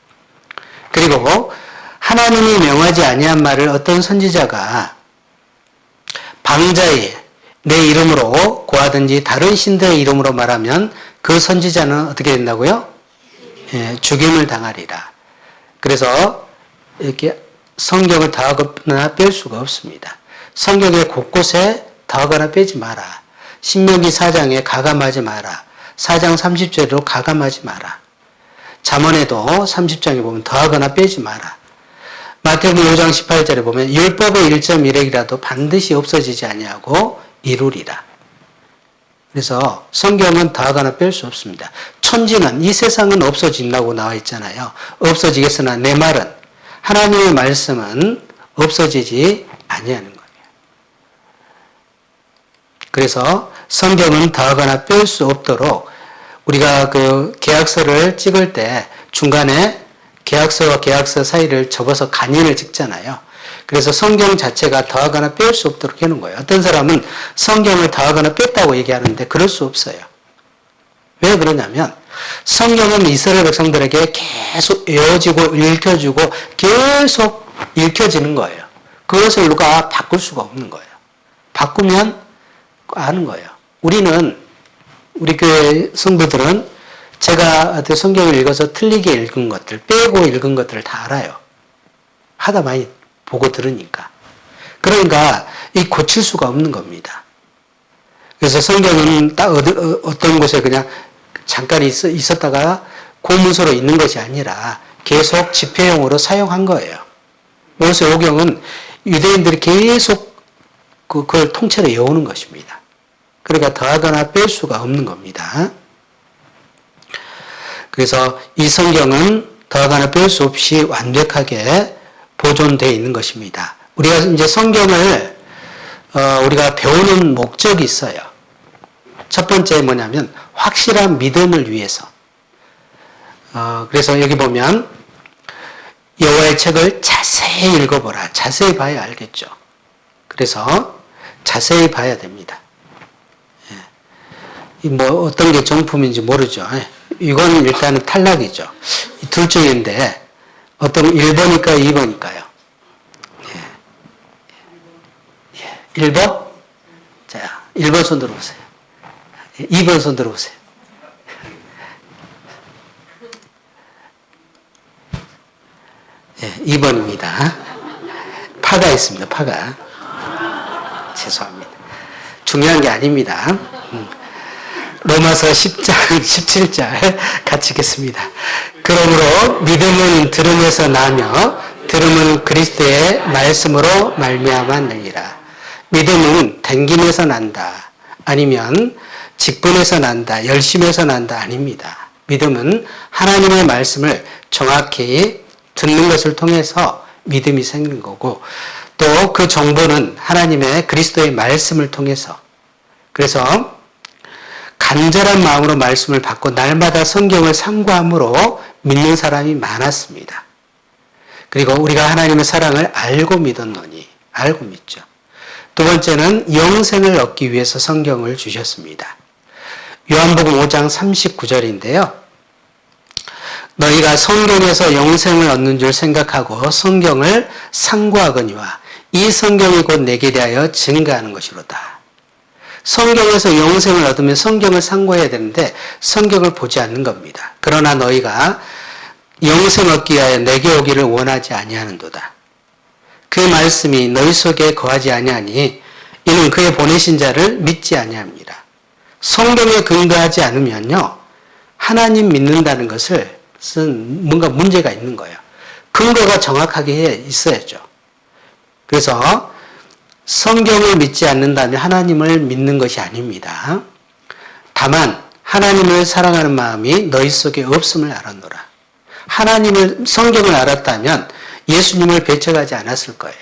그리고 하나님이 명하지 아니한 말을 어떤 선지자가 방자의 내 이름으로 고하든지 다른 신들의 이름으로 말하면 그 선지자는 어떻게 된다고요? 죽임을 당하리라. 그래서 이렇게 성경을 더하거나 뺄 수가 없습니다. 성경의 곳곳에 더하거나 빼지 마라. 신명기 4장에 가감하지 마라. 4장 30절로 가감하지 마라. 잠언에도 30장에 보면 더하거나 빼지 마라. 마태복음 5장 18절에 보면 율법의 1.1핵이라도 반드시 없어지지 아니하고 이루리라. 그래서 성경은 더하거나 뺄 수 없습니다. 천지는 이 세상은 없어진다고 나와 있잖아요. 없어지겠으나 내 말은 하나님의 말씀은 없어지지 아니하는 거예요. 그래서 성경은 더하거나 뺄 수 없도록 우리가 그 계약서를 찍을 때 중간에 계약서와 계약서 사이를 접어서 간인을 찍잖아요. 그래서 성경 자체가 더하거나 뺄 수 없도록 해놓은 거예요. 어떤 사람은 성경을 더하거나 뺐다고 얘기하는데 그럴 수 없어요. 왜 그러냐면 성경은 이스라엘 백성들에게 계속 외워지고 읽혀주고 계속 읽혀지는 거예요. 그것을 누가 바꿀 수가 없는 거예요. 바꾸면 아는 거예요. 우리 교회 성도들은 제가 성경을 읽어서 틀리게 읽은 것들, 빼고 읽은 것들을 다 알아요. 하다 많이 보고 들으니까. 그러니까 이 고칠 수가 없는 겁니다. 그래서 성경은 딱 어떤 곳에 그냥 잠깐 있었다가 고문서로 있는 것이 아니라 계속 집회용으로 사용한 거예요. 모세오경은 유대인들이 계속 그걸 통째로 외우는 것입니다. 그러니까 더하거나 뺄 수가 없는 겁니다. 그래서 이 성경은 더하거나 뺄 수 없이 완벽하게 보존되어 있는 것입니다. 우리가 이제 성경을 우리가 배우는 목적이 있어요. 첫 번째 뭐냐면 확실한 믿음을 위해서. 그래서 여기 보면 여호와의 책을 자세히 읽어보라. 자세히 봐야 알겠죠. 그래서 자세히 봐야 됩니다. 뭐 어떤 게 정품인지 모르죠. 이건 일단은 탈락이죠. 이 둘 중인데 어떤 1번일까요? 2번일까요? 1번? 자, 1번 손 들어보세요. 2번 손 들어보세요. 예, 2번입니다. 파가 있습니다. 파가. 죄송합니다. 중요한 게 아닙니다. 로마서 10장 17절 같이 읽겠습니다. 그러므로 믿음은 들음에서 나며 들음은 그리스도의 말씀으로 말미암아 늘리라. 믿음은 댕김에서 난다. 아니면 직분에서 난다. 열심에서 난다. 아닙니다. 믿음은 하나님의 말씀을 정확히 듣는 것을 통해서 믿음이 생기는 거고 또 그 정보는 하나님의 그리스도의 말씀을 통해서 그래서 간절한 마음으로 말씀을 받고 날마다 성경을 상고함으로 믿는 사람이 많았습니다. 그리고 우리가 하나님의 사랑을 알고 믿었노니 알고 믿죠. 두 번째는 영생을 얻기 위해서 성경을 주셨습니다. 요한복음 5장 39절인데요. 너희가 성경에서 영생을 얻는 줄 생각하고 성경을 상고하거니와 이 성경이 곧 내게 대하여 증거하는 것이로다. 성경에서 영생을 얻으면 성경을 상고해야 되는데 성경을 보지 않는 겁니다. 그러나 너희가 영생 얻기 위하여 내게 오기를 원하지 아니하는도다. 그 말씀이 너희 속에 거하지 아니하니 이는 그의 보내신 자를 믿지 아니합니다. 성경에 근거하지 않으면요 하나님 믿는다는 것은 뭔가 문제가 있는 거예요. 근거가 정확하게 있어야죠. 그래서 성경을 믿지 않는다면 하나님을 믿는 것이 아닙니다. 다만 하나님을 사랑하는 마음이 너희 속에 없음을 알았노라. 성경을 알았다면 예수님을 배척하지 않았을 거예요.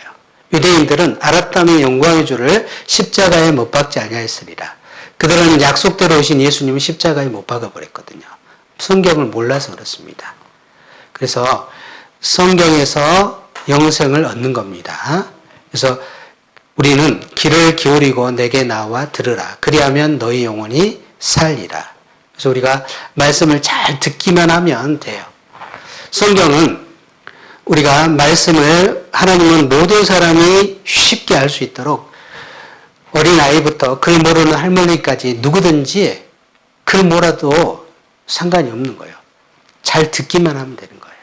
유대인들은 알았다면 영광의 주를 십자가에 못 박지 아니하였으리라. 그들은 약속대로 오신 예수님을 십자가에 못 박아버렸거든요. 성경을 몰라서 그렇습니다. 그래서 성경에서 영생을 얻는 겁니다. 그래서 우리는 귀를 기울이고 내게 나와 들으라. 그리하면 너희 영혼이 살리라. 그래서 우리가 말씀을 잘 듣기만 하면 돼요. 성경은 우리가 말씀을 하나님은 모든 사람이 쉽게 알 수 있도록 어린아이부터 글 모르는 할머니까지 누구든지 글 몰라도 상관이 없는 거예요. 잘 듣기만 하면 되는 거예요.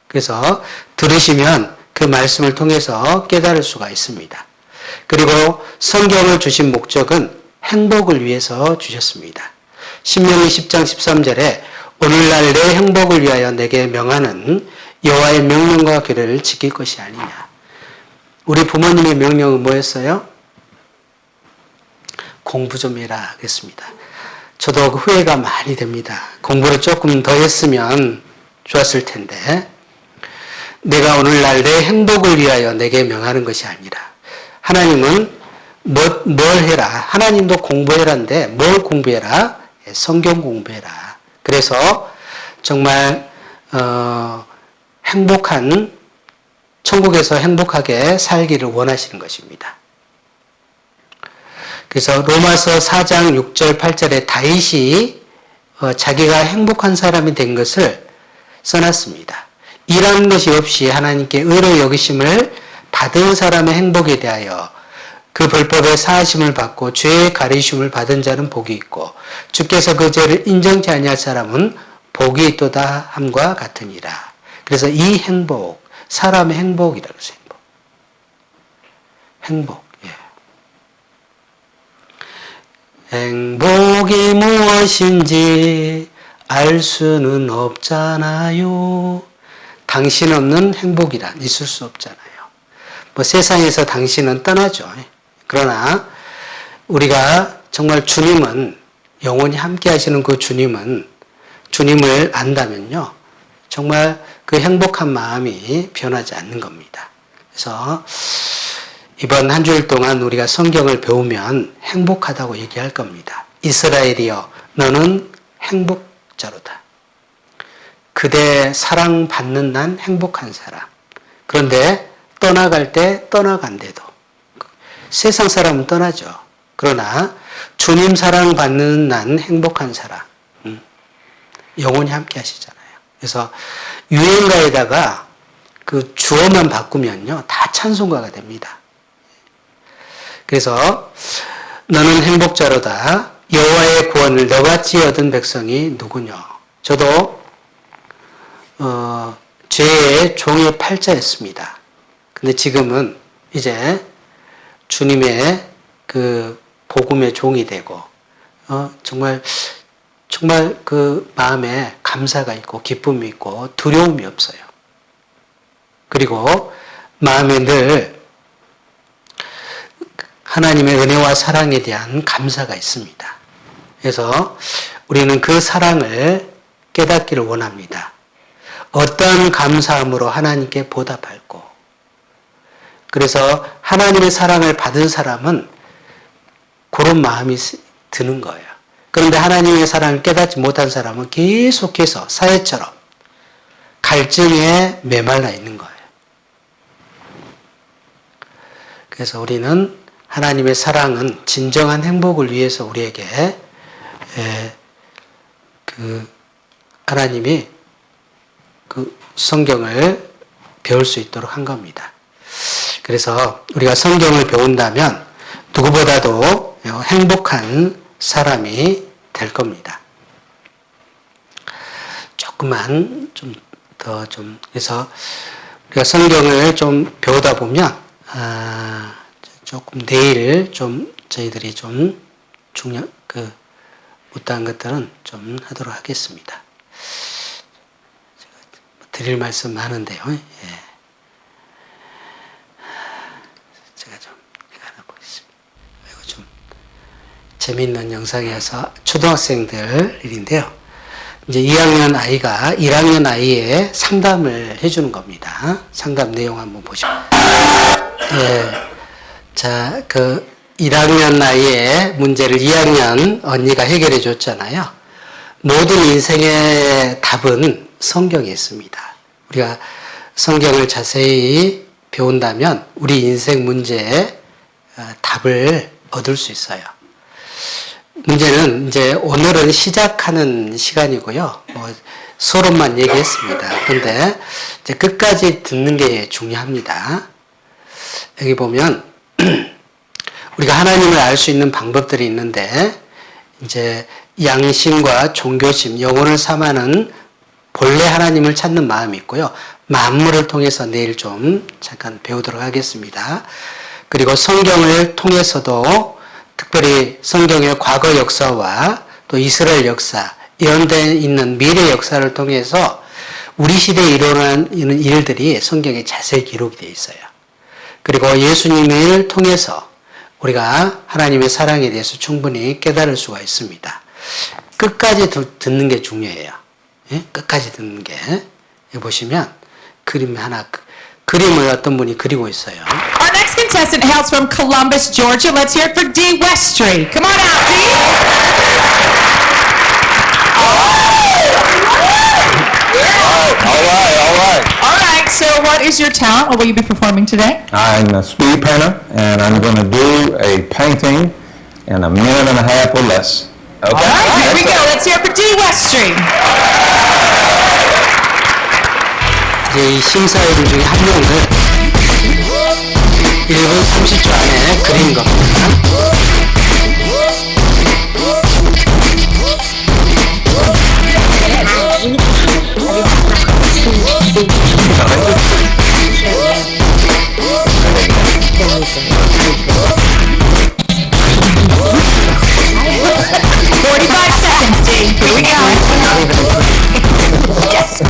그래서 들으시면 그 말씀을 통해서 깨달을 수가 있습니다. 그리고 성경을 주신 목적은 행복을 위해서 주셨습니다. 신명기 10장 13절에 오늘날 내 행복을 위하여 내게 명하는 여호와의 명령과 규례를 지킬 것이 아니냐. 우리 부모님의 명령은 뭐였어요? 공부 좀 해라 그랬습니다. 저도 후회가 많이 됩니다. 공부를 조금 더 했으면 좋았을 텐데 내가 오늘날 내 행복을 위하여 내게 명하는 것이 아니라 하나님은 뭘 해라. 하나님도 공부해라인데 뭘 공부해라? 성경 공부해라. 그래서 정말 행복한 천국에서 행복하게 살기를 원하시는 것입니다. 그래서 로마서 4장 6절 8절에 다윗이 자기가 행복한 사람이 된 것을 써놨습니다. 일하는 것이 없이 하나님께 의로 여기심을 받은 사람의 행복에 대하여 그 불법의 사하심을 받고 죄의 가리심을 받은 자는 복이 있고 주께서 그 죄를 인정치 아니할 사람은 복이 있도다 함과 같으니라. 그래서 이 행복, 사람의 행복이라고 해서 행복. 행복이 무엇인지 알 수는 없잖아요. 당신 없는 행복이란 있을 수 없잖아요. 뭐 세상에서 당신은 떠나죠. 그러나 우리가 정말 주님은 영원히 함께 하시는 그 주님을 안다면요. 정말 그 행복한 마음이 변하지 않는 겁니다. 그래서 이번 한 주일 동안 우리가 성경을 배우면 행복하다고 얘기할 겁니다. 이스라엘이여 너는 행복자로다. 그대 사랑받는 난 행복한 사람. 그런데 떠나갈 때 떠나간대도 세상 사람은 떠나죠. 그러나 주님 사랑받는 난 행복한 사람. 영원히 함께 하시잖아요. 그래서 유행가에다가 그 주어만 바꾸면요, 다 찬송가가 됩니다. 그래서 너는 행복자로다. 여호와의 구원을 너같이 얻은 백성이 누구냐. 저도 죄의 종의 팔자였습니다. 근데 지금은 이제 주님의 그 복음의 종이 되고 정말 그 마음에 감사가 있고 기쁨이 있고 두려움이 없어요. 그리고 마음에 늘 하나님의 은혜와 사랑에 대한 감사가 있습니다. 그래서 우리는 그 사랑을 깨닫기를 원합니다. 어떠한 감사함으로 하나님께 보답할 거. 그래서 하나님의 사랑을 받은 사람은 그런 마음이 드는 거예요. 그런데 하나님의 사랑을 깨닫지 못한 사람은 계속해서 사회처럼 갈증에 메말라 있는 거예요. 그래서 우리는 하나님의 사랑은 진정한 행복을 위해서 우리에게 하나님이 그 성경을 배울 수 있도록 한 겁니다. 그래서 우리가 성경을 배운다면 누구보다도 행복한 사람이 될 겁니다. 조금만 그래서 우리가 성경을 좀 배우다 보면 조금 내일 좀 저희들이 좀 못한 것들은 좀 하도록 하겠습니다. 제가 드릴 말씀 많은데요. 예. 제가 좀 하나 보겠습니다. 이거 좀 재미있는 영상이어서 초등학생들 일인데요. 이제 2학년 아이가 1학년 아이의 상담을 해주는 겁니다. 상담 내용 한번 보시죠. 예. 자, 1학년 나이의 문제를 2학년 언니가 해결해 줬잖아요. 모든 인생의 답은 성경에 있습니다. 우리가 성경을 자세히 배운다면 우리 인생 문제에 답을 얻을 수 있어요. 문제는 이제 오늘은 시작하는 시간이고요. 서론만 얘기했습니다. 그런데 이제 끝까지 듣는 게 중요합니다. 여기 보면 우리가 하나님을 알 수 있는 방법들이 있는데 이제 양심과 종교심, 영혼을 삼아는 본래 하나님을 찾는 마음이 있고요. 만물을 통해서 내일 좀 잠깐 배우도록 하겠습니다. 그리고 성경을 통해서도 특별히 성경의 과거 역사와 또 이스라엘 역사, 이런 데 있는 미래 역사를 통해서 우리 시대에 일어나는 일들이 성경에 자세히 기록이 되어 있어요. 그리고 예수님의 일을 통해서 우리가 하나님의 사랑에 대해서 충분히 깨달을 수가 있습니다. 끝까지 듣는 게 중요해요. 예? 끝까지 듣는 게. 여기 보시면 그림을 어떤 분이 그리고 있어요. Our next contestant hails from Columbus, Georgia. Let's hear it for Dee Westry. Come on out, Dee. All right, so what is your talent? What will you be performing today? I'm a speed painter, and I'm going to do a painting in a minute and a half or less. Okay. All right, here we go. Let's hear it for Dee Westry. 이제 이 심사위원 중에 한 명을 1분 30초 안에 그리는 겁니다. Here we go. Yes.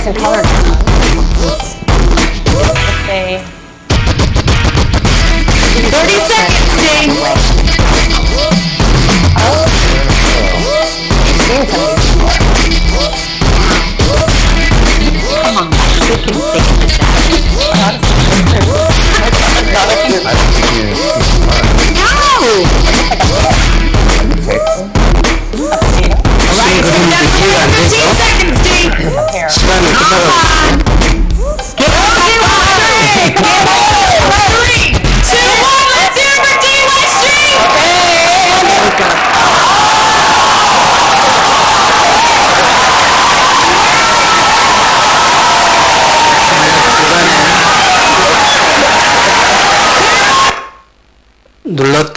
some color. Let's say 30 seconds, Dee. Seen some of these before. Come on, we can figure this out. 수행 그림도 이해가 안 15 되죠? seconds, Dee. 시간을 끝나갔어요. Get on, Dee.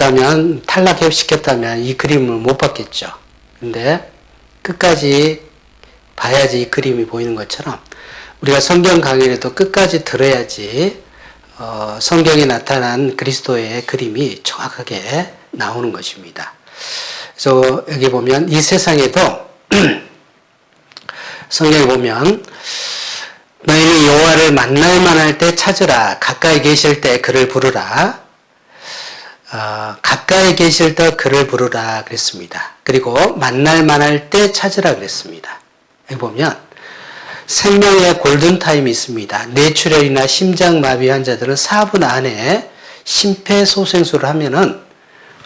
시켰다면, 탈락시켰다면 이 그림을 못 봤겠죠. 근데 끝까지 봐야지 이 그림이 보이는 것처럼 우리가 성경 강의에도 끝까지 들어야지 성경에 나타난 그리스도의 그림이 정확하게 나오는 것입니다. 그래서 여기 보면 이 세상에도 성경에 보면 너희는 여호와를 만날 만할 때 찾으라. 가까이 계실 때 그를 부르라. 가까이 계실 때 그를 부르라 그랬습니다. 그리고 만날 만할 때 찾으라 그랬습니다. 여기 보면 생명의 골든타임이 있습니다. 뇌출혈이나 심장마비 환자들은 4분 안에 심폐소생술을 하면은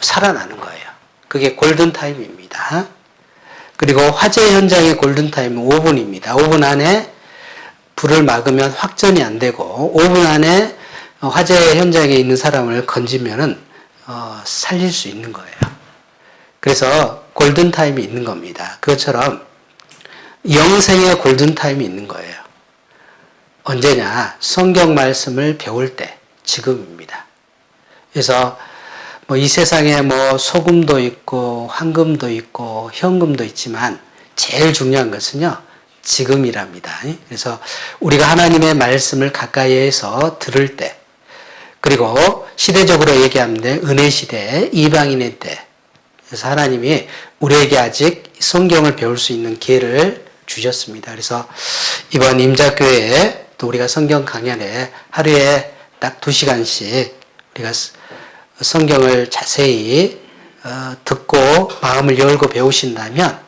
살아나는 거예요. 그게 골든타임입니다. 그리고 화재 현장의 골든타임은 5분입니다. 5분 안에 불을 막으면 확전이 안 되고 5분 안에 화재 현장에 있는 사람을 건지면은 살릴 수 있는 거예요. 그래서 골든타임이 있는 겁니다. 그것처럼 영생의 골든타임이 있는 거예요. 언제냐? 성경 말씀을 배울 때, 지금입니다. 그래서 이 세상에 소금도 있고 황금도 있고 현금도 있지만 제일 중요한 것은요, 지금이랍니다. 그래서 우리가 하나님의 말씀을 가까이에서 들을 때, 그리고 시대적으로 얘기하면 은혜 시대, 이방인의 때, 그래서 하나님이 우리에게 아직 성경을 배울 수 있는 기회를 주셨습니다. 그래서 이번 임자교회에 또 우리가 성경 강연에 하루에 딱 2시간씩 우리가 성경을 자세히 듣고 마음을 열고 배우신다면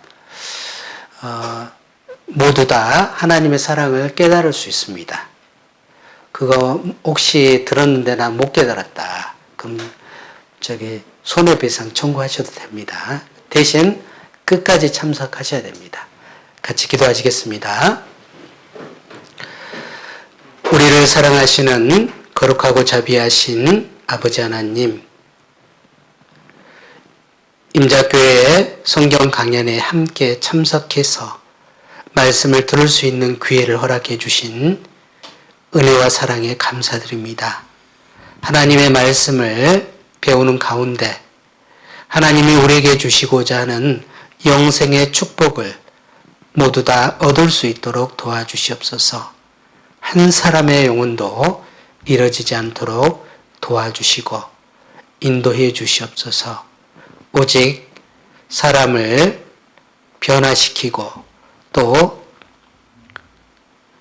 모두 다 하나님의 사랑을 깨달을 수 있습니다. 그거 혹시 들었는데 난 못 깨달았다. 그럼 손해배상 청구하셔도 됩니다. 대신 끝까지 참석하셔야 됩니다. 같이 기도하시겠습니다. 우리를 사랑하시는 거룩하고 자비하신 아버지 하나님, 임자교회의 성경 강연에 함께 참석해서 말씀을 들을 수 있는 기회를 허락해 주신 은혜와 사랑에 감사드립니다. 하나님의 말씀을 배우는 가운데 하나님이 우리에게 주시고자 하는 영생의 축복을 모두 다 얻을 수 있도록 도와주시옵소서. 한 사람의 영혼도 잃어지지 않도록 도와주시고 인도해 주시옵소서. 오직 사람을 변화시키고 또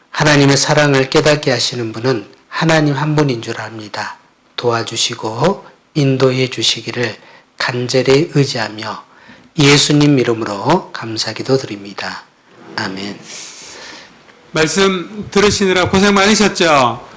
하나님의 사랑을 깨닫게 하시는 분은 하나님 한 분인 줄 압니다. 도와주시고 인도해 주시기를 간절히 의지하며 예수님 이름으로 감사기도 드립니다. 아멘. 말씀 들으시느라 고생 많으셨죠?